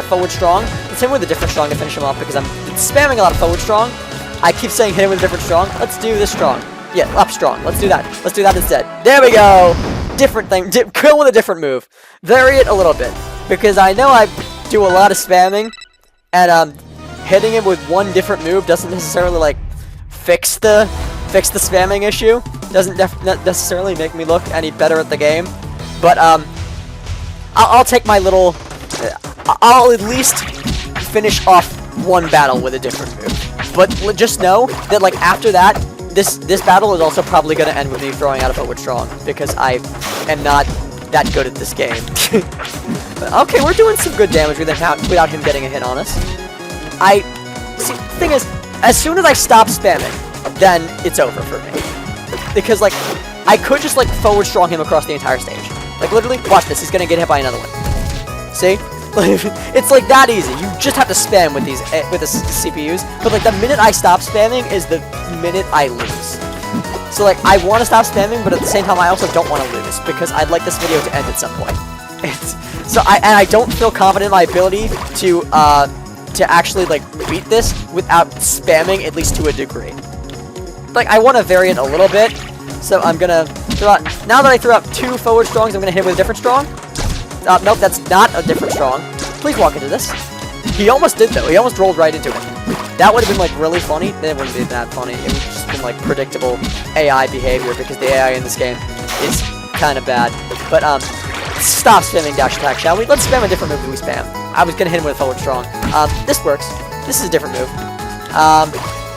forward strong. Let's hit him with a different strong to finish him off because I'm spamming a lot of forward strong. I keep saying hit him with a different strong. Let's do this strong. Yeah, up strong. Let's do that. Let's do that instead. There we go. Different thing. Kill with a different move. Vary it a little bit because I know I do a lot of spamming, and hitting him with one different move doesn't necessarily like fix the spamming issue. Doesn't necessarily make me look any better at the game, but I'll take my little. I'll at least finish off one battle with a different move. But just know that like after that, this battle is also probably going to end with me throwing out a forward strong because I am not that good at this game. Okay, we're doing some good damage without him getting a hit on us. See, the thing is, as soon as I stop spamming, then it's over for me. Because, like, I could just, like, forward strong him across the entire stage. Like, literally, watch this. He's gonna get hit by another one. See? It's, like, that easy. You just have to spam with the CPUs. But, like, the minute I stop spamming is the minute I lose. So, like, I want to stop spamming, but at the same time, I also don't want to lose. Because I'd like this video to end at some point. I don't feel confident in my ability to actually, like, beat this without spamming, at least to a degree. Like, I want to vary it a little bit, so I'm gonna throw out. Now that I threw out two forward strongs, I'm gonna hit him with a different strong. Nope, that's not a different strong. Please walk into this. He almost did though. He almost rolled right into it. That would have been like really funny. It wouldn't be that funny. It would just been like predictable AI behavior because the AI in this game is kind of bad. But stop spamming dash attack, shall we? Let's spam a different move than we spam. I was gonna hit him with a forward strong. This works. This is a different move.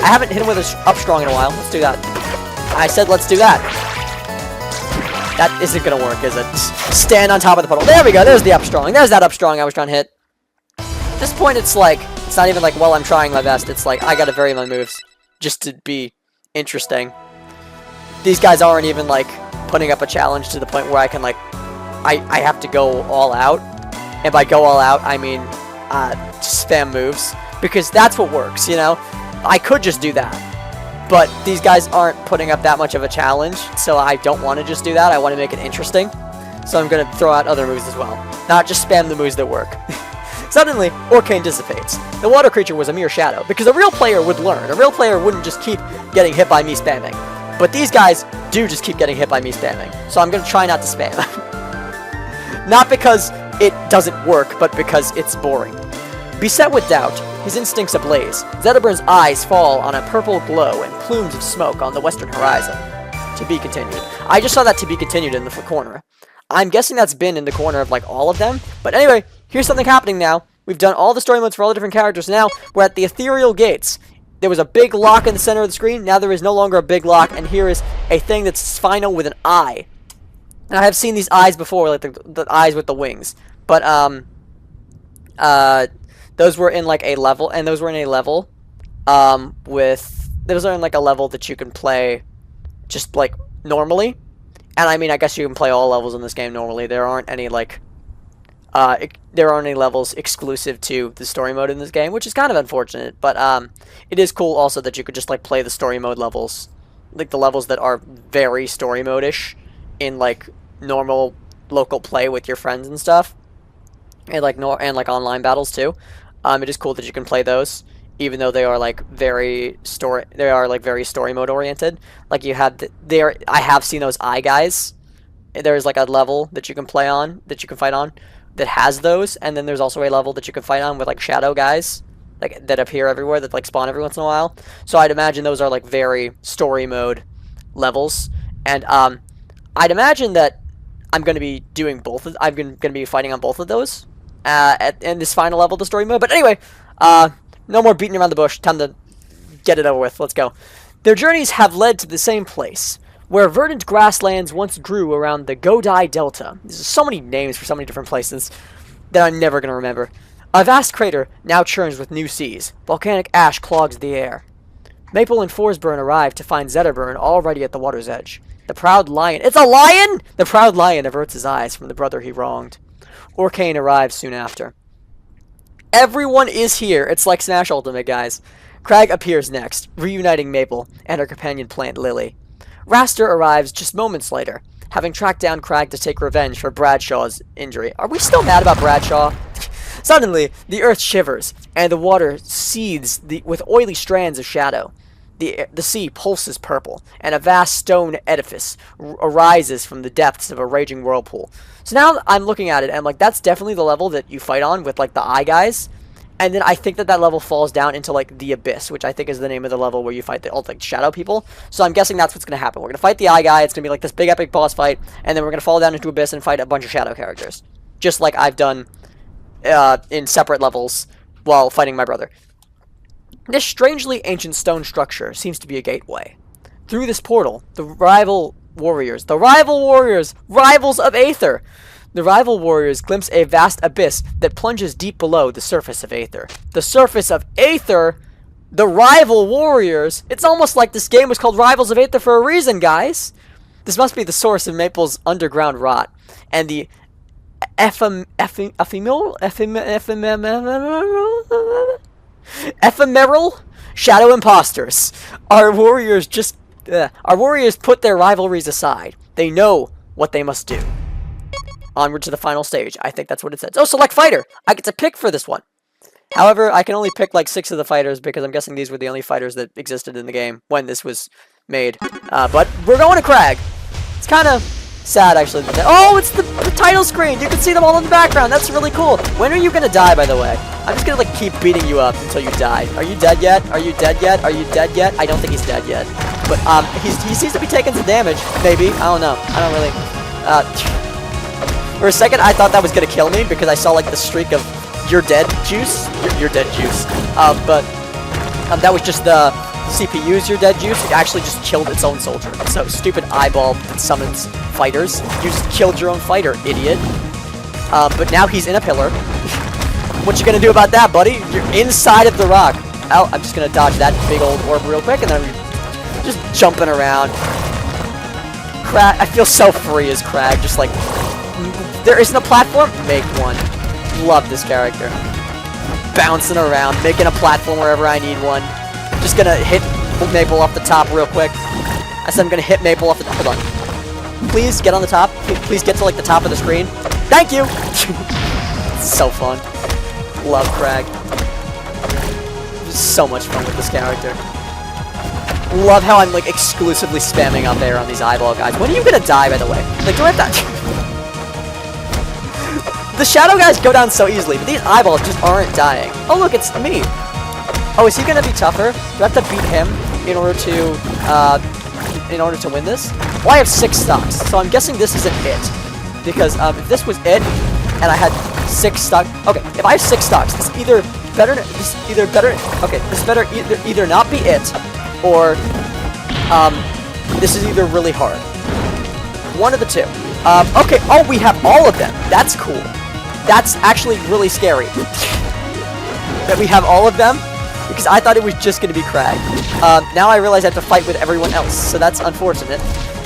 I haven't hit him with an up strong in a while. Let's do that. I said let's do that. That isn't gonna work, is it? Stand on top of the puddle. There we go. There's the up strong. There's that up strong I was trying to hit. At this point, it's like, it's not even like, well, I'm trying my best. It's like, I gotta vary my moves just to be interesting. These guys aren't even, like, putting up a challenge to the point where I can, like, I have to go all out. And by go all out, I mean, spam moves. Because that's what works, you know? I could just do that. But these guys aren't putting up that much of a challenge, so I don't want to just do that. I want to make it interesting. So I'm going to throw out other moves as well. Not just spam the moves that work. Suddenly, Orcane dissipates. The water creature was a mere shadow, because a real player would learn. A real player wouldn't just keep getting hit by me spamming. But these guys do just keep getting hit by me spamming. So I'm going to try not to spam. Not because it doesn't work, but because it's boring. Beset with doubt, his instincts ablaze, Zetterburn's eyes fall on a purple glow and plumes of smoke on the western horizon. To be continued. I just saw that to be continued in the corner. I'm guessing that's been in the corner of, like, all of them. But anyway, here's something happening now. We've done all the story modes for all the different characters. Now, we're at the ethereal gates. There was a big lock in the center of the screen. Now there is no longer a big lock. And here is a thing that's final with an eye. And I have seen these eyes before, like the eyes with the wings. But, those were in, like, a level. And those were in a level, those are in, like, a level that you can play just, like, normally. And I mean, I guess you can play all levels in this game normally. There aren't any, like, there aren't any levels exclusive to the story mode in this game, which is kind of unfortunate. But, it is cool also that you could just, like, play the story mode levels. Like, the levels that are very story mode-ish in, like, normal local play with your friends and stuff. And, like, online battles, too. It is cool that you can play those, even though they are, like, very story mode oriented. Like, you have I have seen those eye guys. There's, like, a level that you can play on, that you can fight on, that has those, and then there's also a level that you can fight on with, like, shadow guys, like, that appear everywhere, that, like, spawn every once in a while. So I'd imagine those are, like, very story mode levels, and I'd imagine that I'm going to be doing both of, I'm going to be fighting on both of those in this final level of the story mode. But anyway, no more beating around the bush. Time to get it over with. Let's go. Their journeys have led to the same place, where verdant grasslands once grew around the Godai Delta. There's so many names for so many different places that I'm never going to remember. A vast crater now churns with new seas. Volcanic ash clogs the air. Maple and Forsburn arrive to find Zetterburn already at the water's edge. The proud lion... It's a lion?! The proud lion averts his eyes from the brother he wronged. Orcane arrives soon after. Everyone is here. It's like Smash Ultimate, guys. Crag appears next, reuniting Maple and her companion plant Lily. Raster arrives just moments later, having tracked down Crag to take revenge for Bradshaw's injury. Are we still mad about Bradshaw? Suddenly, the earth shivers, and the water seethes with oily strands of shadow. The sea pulses purple, and a vast stone edifice arises from the depths of a raging whirlpool. So now I'm looking at it, and I'm like, that's definitely the level that you fight on with, like, the eye guys. And then I think that level falls down into, like, the Abyss, which I think is the name of the level where you fight the like, shadow people. So I'm guessing that's what's going to happen. We're going to fight the eye guy. It's going to be, like, this big epic boss fight, and then we're going to fall down into Abyss and fight a bunch of shadow characters. Just like I've done in separate levels while fighting my brother. This strangely ancient stone structure seems to be a gateway. Through this portal, the rival warriors, rivals of Aether! The rival warriors glimpse a vast abyss that plunges deep below the surface of Aether. The surface of Aether? The rival warriors? It's almost like this game was called Rivals of Aether for a reason, guys! This must be the source of Maple's underground rot, and the ephemeral shadow imposters. Our warriors put their rivalries aside. They know what they must do. Onward to the final stage. I think that's what it says. Oh, select fighter! I get to pick for this one. However, I can only pick like 6 of the fighters because I'm guessing these were the only fighters that existed in the game when this was made. But we're going to Crag. It's kind of sad, actually. Oh, it's the title screen! You can see them all in the background. That's really cool. When are you going to die, by the way? I'm just going to like keep beating you up until you die. Are you dead yet? Are you dead yet? Are you dead yet? I don't think he's dead yet. But he seems to be taking some damage. Maybe. I don't know. I don't really... For a second, I thought that was going to kill me because I saw like the streak of "you're dead" juice. You're dead juice. But that was just the CPU's "you're dead" juice. It actually just killed its own soldier. So stupid eyeball that summons fighters. You just killed your own fighter, idiot. But now he's in a pillar. What you gonna do about that, buddy? You're inside of the rock. Oh, I'm just gonna dodge that big old orb real quick, and then I'm just jumping around. Crag, I feel so free as Crag, just like... There isn't a platform? Make one. Love this character. Bouncing around, making a platform wherever I need one. Just gonna hit Maple off the top real quick. I said I'm gonna hit Maple off the... Hold on. Please get on the top. Please get to like the top of the screen. Thank you! It's so fun. Love Crag. So much fun with this character. Love how I'm like exclusively spamming up there on these eyeball guys. When are you gonna die, by the way? Like, do I have that? The shadow guys go down so easily, but these eyeballs just aren't dying. Oh look, it's me. Oh, is he gonna be tougher? Do I have to beat him in order to win this? Well, I have 6 stocks, so I'm guessing this isn't it. Because if this was it, and I had 6 stocks, okay, if I have 6 stocks, this better. Okay, this better either not be it, or this is either really hard. One of the two. Okay. Oh, we have all of them. That's cool. That's actually really scary. That we have all of them, because I thought it was just going to be Crag. Now I realize I have to fight with everyone else, so that's unfortunate.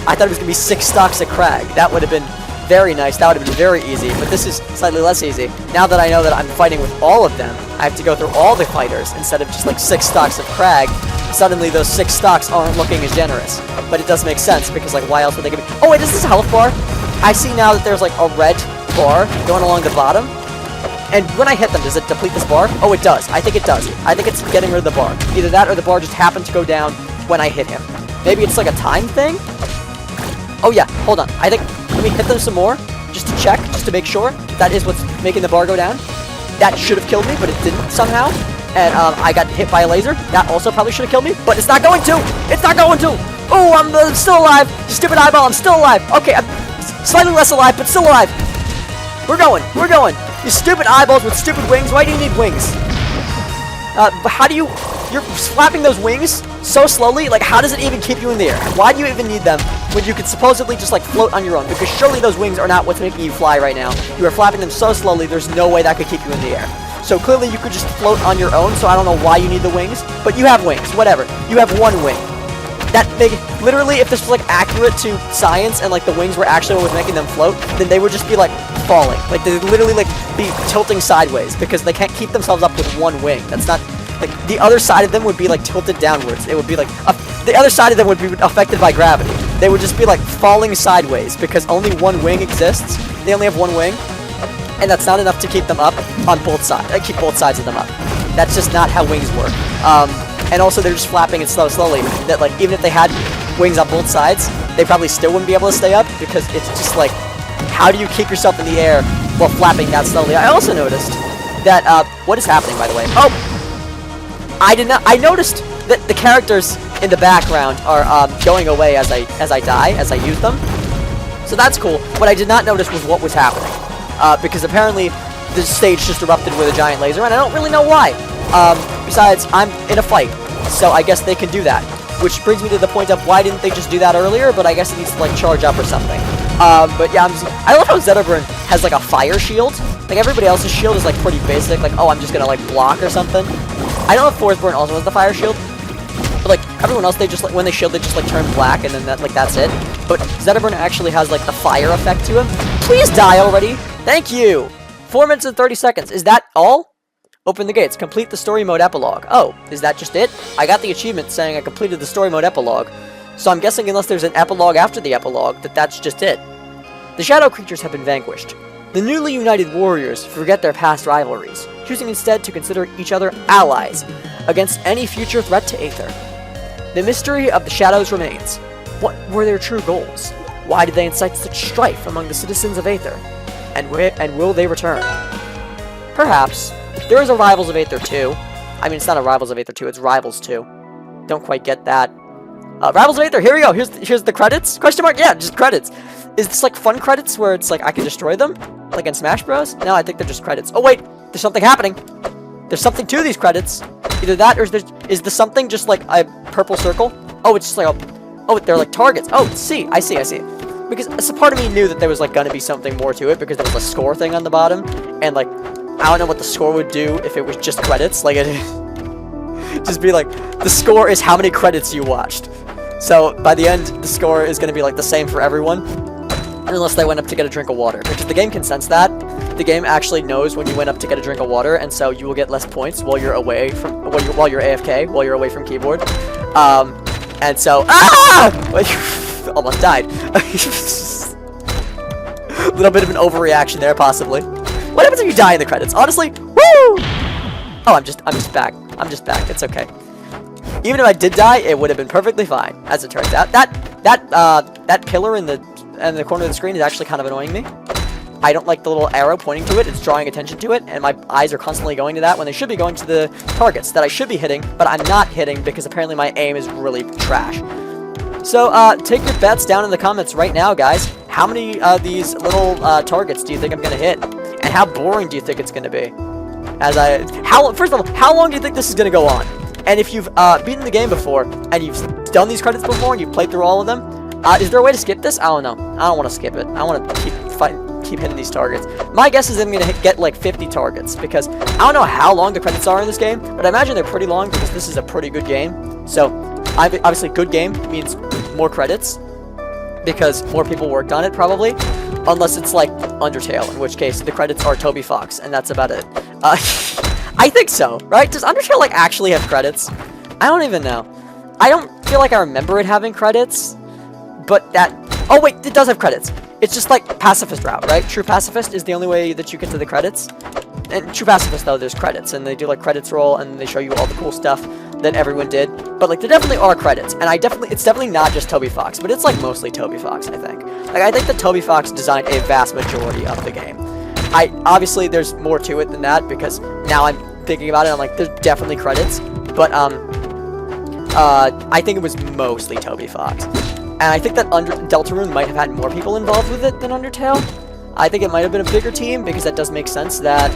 I thought it was going to be 6 stocks of Crag. That would have been very nice. That would have been very easy, but this is slightly less easy. Now that I know that I'm fighting with all of them, I have to go through all the fighters instead of just like 6 stocks of Crag. Suddenly those 6 stocks aren't looking as generous. But it does make sense, because like why else would they give me— oh wait, is this a health bar? I see now that there's like a red bar going along the bottom. And when I hit them, does it deplete this bar? Oh, it does. I think it does. I think it's getting rid of the bar. Either that or the bar just happened to go down when I hit him. Maybe it's like a time thing? Oh yeah, hold on. I think, let me hit them some more, just to check, just to make sure that is what's making the bar go down. That should have killed me, but it didn't somehow. And I got hit by a laser. That also probably should have killed me, but it's not going to! It's not going to! Oh, I'm still alive! You stupid eyeball, I'm still alive! Okay, I'm slightly less alive, but still alive! We're going! We're going! You stupid eyeballs with stupid wings, why do you need wings? But how do you— you're flapping those wings so slowly, like how does it even keep you in the air? Why do you even need them when you could supposedly just like float on your own? Because surely those wings are not what's making you fly right now. You are flapping them so slowly, there's no way that could keep you in the air. So clearly you could just float on your own, so I don't know why you need the wings, but you have wings, whatever. You have one wing. That big— literally, if this was like accurate to science and like the wings were actually what was making them float, then they would just be like falling. Like they'd literally like be tilting sideways because they can't keep themselves up with one wing. That's not— like the other side of them would be like tilted downwards. It would be like the other side of them would be affected by gravity. They would just be like falling sideways because only one wing exists. They only have one wing, and that's not enough to keep them up on both sides. Keep both sides of them up. That's just not how wings work. And also they're just flapping it slowly. That like even if they had wings on both sides, they probably still wouldn't be able to stay up because it's just like, how do you keep yourself in the air while flapping that slowly? I also noticed that what is happening, by the way? Oh, I noticed that the characters in the background are going away as I die, as I use them. So that's cool. What I did not notice was what was happening, because apparently the stage just erupted with a giant laser, and I don't really know why. Besides, I'm in a fight, so I guess they can do that. Which brings me to the point of why didn't they just do that earlier? But I guess it needs to like charge up or something. But yeah, I love how Zetterburn has like a fire shield. Like everybody else's shield is like pretty basic. Like, oh, I'm just gonna like block or something. I don't know if Forceburn also has the fire shield, but like everyone else, they just like when they shield, they just like turn black, and then that's it. But Zetterburn actually has like the fire effect to him. Please die already. Thank you. 4 minutes and 30 seconds. Is that all? Open the gates. Complete the story mode epilogue. Oh, is that just it? I got the achievement saying I completed the story mode epilogue. So I'm guessing unless there's an epilogue after the epilogue, that's just it. The shadow creatures have been vanquished. The newly united warriors forget their past rivalries, choosing instead to consider each other allies against any future threat to Aether. The mystery of the shadows remains. What were their true goals? Why did they incite such strife among the citizens of Aether? And will they return? Perhaps. There is a Rivals of Aether 2. I mean, it's not a Rivals of Aether 2, it's Rivals 2. Don't quite get that. Rivals of Aether, here we go. Here's the credits. Question mark? Yeah, just credits. Is this like fun credits where it's like I can destroy them? Like in Smash Bros? No, I think they're just credits. Oh wait, there's something happening. There's something to these credits. Either that or is the something just like a purple circle? Oh, it's just like a— oh, they're like targets. Oh, I see. Because a part of me knew that there was like gonna be something more to it because there was a score thing on the bottom. And like, I don't know what the score would do if it was just credits. Like, it just be like, the score is how many credits you watched. So, by the end, the score is going to be like the same for everyone. Unless they went up to get a drink of water. Because the game can sense that. The game actually knows when you went up to get a drink of water, and so you will get less points while you're away from— while you're AFK, while you're away from keyboard. And so— ah! Almost died. A little bit of an overreaction there, possibly. What happens if you die in the credits? Honestly, woo! Oh, I'm just back. I'm just back. It's okay. Even if I did die, it would have been perfectly fine, as it turns out. That pillar in the corner of the screen is actually kind of annoying me. I don't like the little arrow pointing to it. It's drawing attention to it, and my eyes are constantly going to that when they should be going to the targets that I should be hitting, but I'm not hitting because apparently my aim is really trash. So, take your bets down in the comments right now, guys. How many of these little targets do you think I'm going to hit? And how boring do you think it's going to be? First of all, how long do you think this is going to go on? And if you've beaten the game before, and you've done these credits before, and you've played through all of them, is there a way to skip this? I don't know. I don't want to skip it. I want to keep hitting these targets. My guess is I'm going to get like 50 targets, because I don't know how long the credits are in this game, but I imagine they're pretty long because this is a pretty good game. So, obviously good game means more credits, because more people worked on it probably, unless it's like Undertale, in which case the credits are Toby Fox, and that's about it. I think so, right? Does Undertale like actually have credits? I don't even know. I don't feel like I remember it having credits, but that... Oh wait, it does have credits. It's just like Pacifist route, right? True Pacifist is the only way that you get to the credits. And True Pacifist, though, there's credits, and they do like credits roll, and they show you all the cool stuff that everyone did. But like, there definitely are credits, and it's definitely not just Toby Fox, but it's like mostly Toby Fox, I think. Like, I think that Toby Fox designed a vast majority of the game. Obviously, there's more to it than that, because now I'm thinking about it, I'm like, there's definitely credits, but I think it was mostly Toby Fox. And I think that Deltarune might have had more people involved with it than Undertale. I think it might have been a bigger team, because that does make sense that,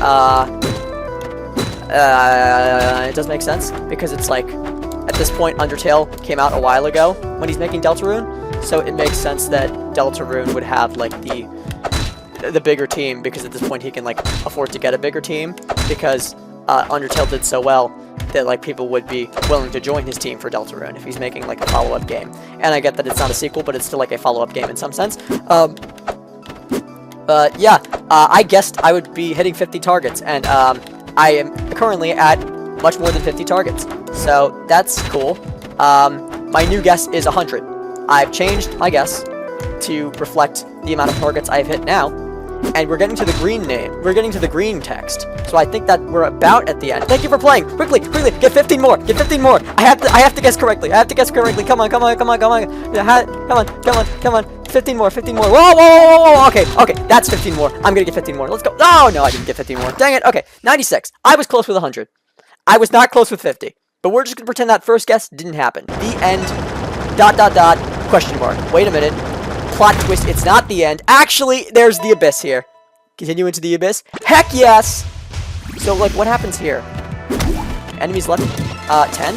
it does make sense, because it's like, at this point, Undertale came out a while ago when he's making Deltarune, so it makes sense that Deltarune would have, like, the bigger team, because at this point he can, like, afford to get a bigger team, because Undertale did so well that, like, people would be willing to join his team for Deltarune if he's making, like, a follow-up game. And I get that it's not a sequel, but it's still, like, a follow-up game in some sense. Yeah, I guessed I would be hitting 50 targets, and I am currently at much more than 50 targets. So that's cool. My new guess is 100. I've changed my guess to reflect the amount of targets I've hit now, and we're getting to the green name. We're getting to the green text. So I think that we're about at the end. Thank you for playing. Quickly, get 15 more. Get 15 more. I have to guess correctly. Come on. Yeah, come on. 15 more. Whoa. Okay, that's 15 more. I'm gonna get 15 more. Let's go. Oh, no, I didn't get 15 more. Dang it. Okay, 96. I was close with 100. I was not close with 50. But we're just gonna pretend that first guess didn't happen. The end. ... Question mark. Wait a minute. Plot twist. It's not the end. Actually, there's the abyss here. Continue into the abyss. Heck yes! So, like, what happens here? Enemies left 10?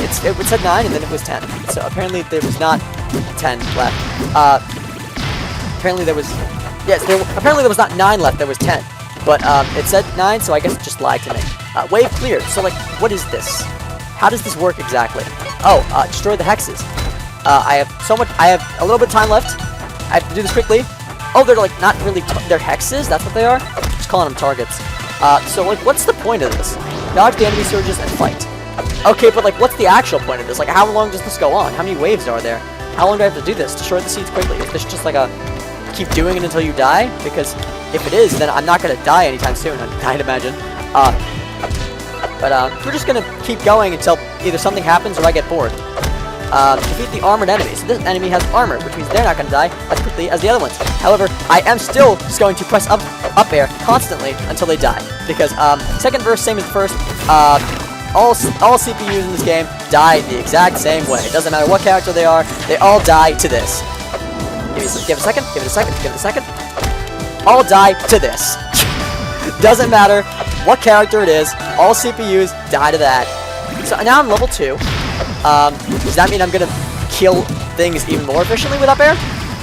It said 9, and then it was 10. So, apparently there was not 10 left. Apparently there was... Yes, apparently there was not 9 left, there was 10. But, it said 9, so I guess it just lied to me. Wave cleared. So, like, what is this? How does this work exactly? Oh, destroy the hexes. I have a little bit of time left. I have to do this quickly. Oh, they're, like, not really... They're hexes? That's what they are? Just calling them targets. So, like, what's the point of this? Dodge the enemy surges and fight. Okay, but, like, what's the actual point of this? Like, how long does this go on? How many waves are there? How long do I have to do this? Destroy the seeds quickly. Is this just, like, a... keep doing it until you die? Because if it is, then I'm not gonna die anytime soon, I'd imagine. But we're just gonna keep going until either something happens or I get bored. Defeat the armored enemies. So this enemy has armor, which means they're not going to die as quickly as the other ones. However, I am still just going to press up air constantly until they die. Because, second verse, same as first, all CPUs in this game die the exact same way. It doesn't matter what character they are, they all die to this. Give it a second. All die to this. Doesn't matter what character it is, all CPUs die to that. So now I'm level 2. Does that mean I'm gonna kill things even more efficiently with up air?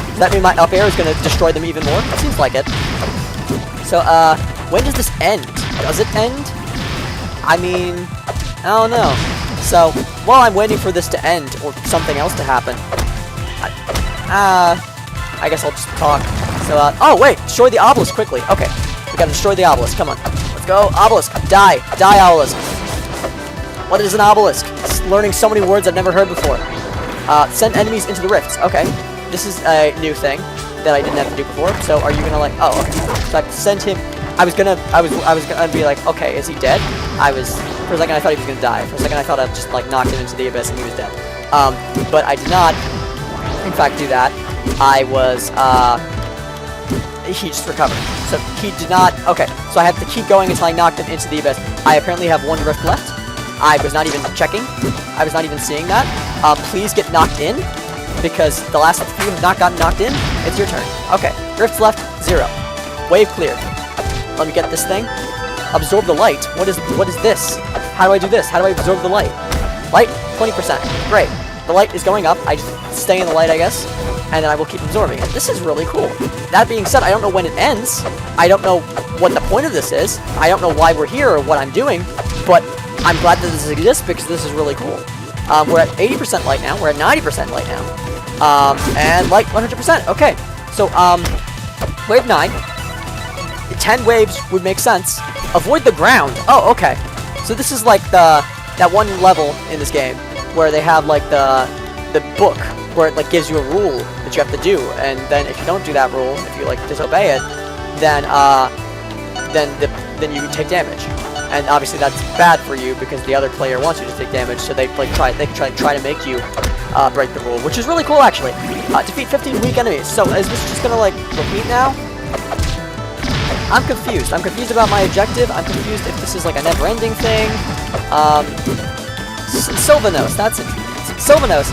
Does that mean my up air is gonna destroy them even more? That seems like it. So, when does this end? Does it end? I mean, I don't know. So, while I'm waiting for this to end, or something else to happen, I guess I'll just talk. So, oh wait, destroy the obelisk quickly. Okay, we gotta destroy the obelisk, come on. Let's go, obelisk, die obelisk. What is an obelisk? Learning so many words I've never heard before. Send enemies into the rifts. Okay, this is a new thing that I didn't have to do before. So are you gonna like? Oh, okay. So I have to send him. I was gonna be like, okay, is he dead? For a second I thought he was gonna die. For a second I thought I just like knocked him into the abyss and he was dead. But I did not, in fact, do that. He just recovered. So he did not. Okay, so I have to keep going until I knocked him into the abyss. I apparently have 1 rift left. I was not even checking. I was not even seeing that. Please get knocked in, because the last few have not gotten knocked in. It's your turn. Okay, rifts left, 0. Wave cleared. Let me get this thing. Absorb the light. What is this? How do I do this? How do I absorb the light? Light, 20%. Great. The light is going up. I just stay in the light, I guess, and then I will keep absorbing it. This is really cool. That being said, I don't know when it ends. I don't know what the point of this is. I don't know why we're here or what I'm doing, but I'm glad that this exists because this is really cool. We're at 80% light now. We're at 90% light now. And light 100%. Okay. So, wave 9. 10 waves would make sense. Avoid the ground. Oh, okay. So this is like that one level in this game where they have like the book where it like gives you a rule that you have to do, and then if you don't do that rule, if you like disobey it, then you take damage. And obviously that's bad for you because the other player wants you to take damage, so they try to make you break the rule, which is really cool actually. Defeat 15 weak enemies. So is this just gonna like repeat now? I'm confused. I'm confused about my objective. I'm confused if this is like a never-ending thing. Sylvanos, that's it. Sylvanos.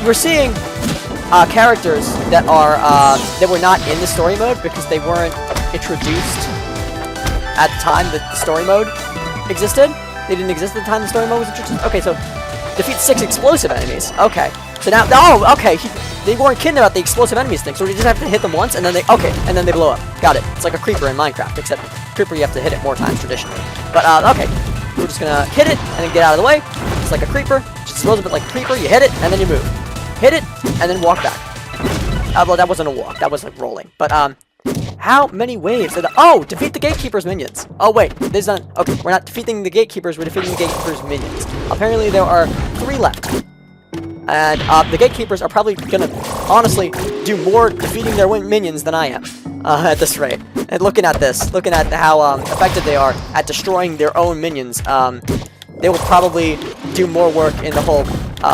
We're seeing characters that were not in the story mode because they weren't introduced at the time that the story mode existed. They didn't exist at the time the story mode was introduced. Okay, so defeat 6 explosive enemies. Okay, so now, oh, okay, they weren't kidding about the explosive enemies thing. So we just have to hit them once, and then they blow up. Got it. It's like a creeper in Minecraft, except creeper you have to hit it more times traditionally. But okay, we're just gonna hit it and then get out of the way. It's like a creeper. Just rolls a bit like a creeper. You hit it and then you move. Hit it and then walk back. Well, that wasn't a walk. That was like rolling. But how many waves? Oh, defeat the gatekeeper's minions. Oh wait, there's not. Okay, we're not defeating the gatekeepers. We're defeating the gatekeeper's minions. Apparently there are 3 left. And the gatekeepers are probably gonna, honestly, do more defeating their minions than I am at this rate. And looking at how effective they are at destroying their own minions, they will probably do more work in the whole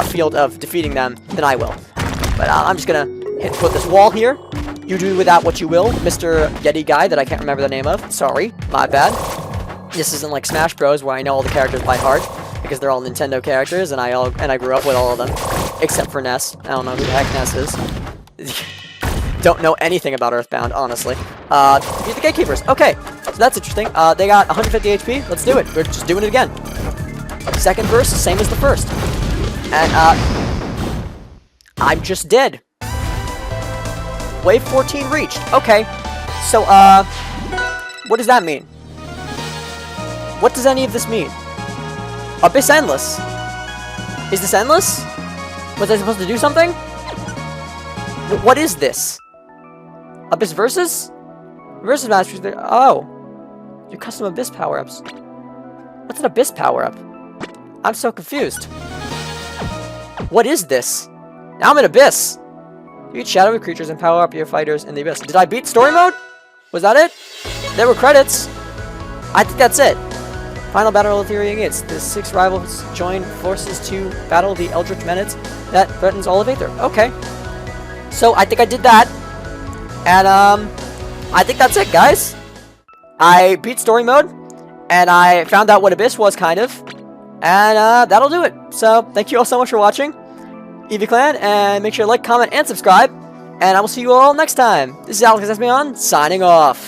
field of defeating them than I will. But I'm just gonna put this wall here. You do with that what you will, Mr. Yeti guy that I can't remember the name of. Sorry, my bad. This isn't like Smash Bros. Where I know all the characters by heart, because they're all Nintendo characters, and I grew up with all of them, except for Ness. I don't know who the heck Ness is. Don't know anything about Earthbound, honestly. Defeat the gatekeepers. Okay, so that's interesting. They got 150 HP. Let's do it. We're just doing it again. Second verse, same as the first. And I'm just dead. Wave 14 reached. Okay, so what does that mean? What does any of this mean? Abyss Endless. Is this endless? Was I supposed to do something? What is this? Abyss Versus? Versus Masters. Oh. Your custom Abyss power-ups. What's an Abyss power-up? I'm so confused. What is this? Now I'm in Abyss. You eat shadowy creatures and power up your fighters in the Abyss. Did I beat story mode? Was that it? There were credits. I think that's it. Final battle of Aetherian Gates. The 6 rivals join forces to battle the Eldritch Menace that threatens all of Aether. Okay. So, I think I did that. And, I think that's it, guys. I beat story mode. And I found out what Abyss was, kind of. And, that'll do it. So, thank you all so much for watching. Eevee Clan, and make sure to like, comment, and subscribe. And I will see you all next time. This is Alex Esmion, signing off.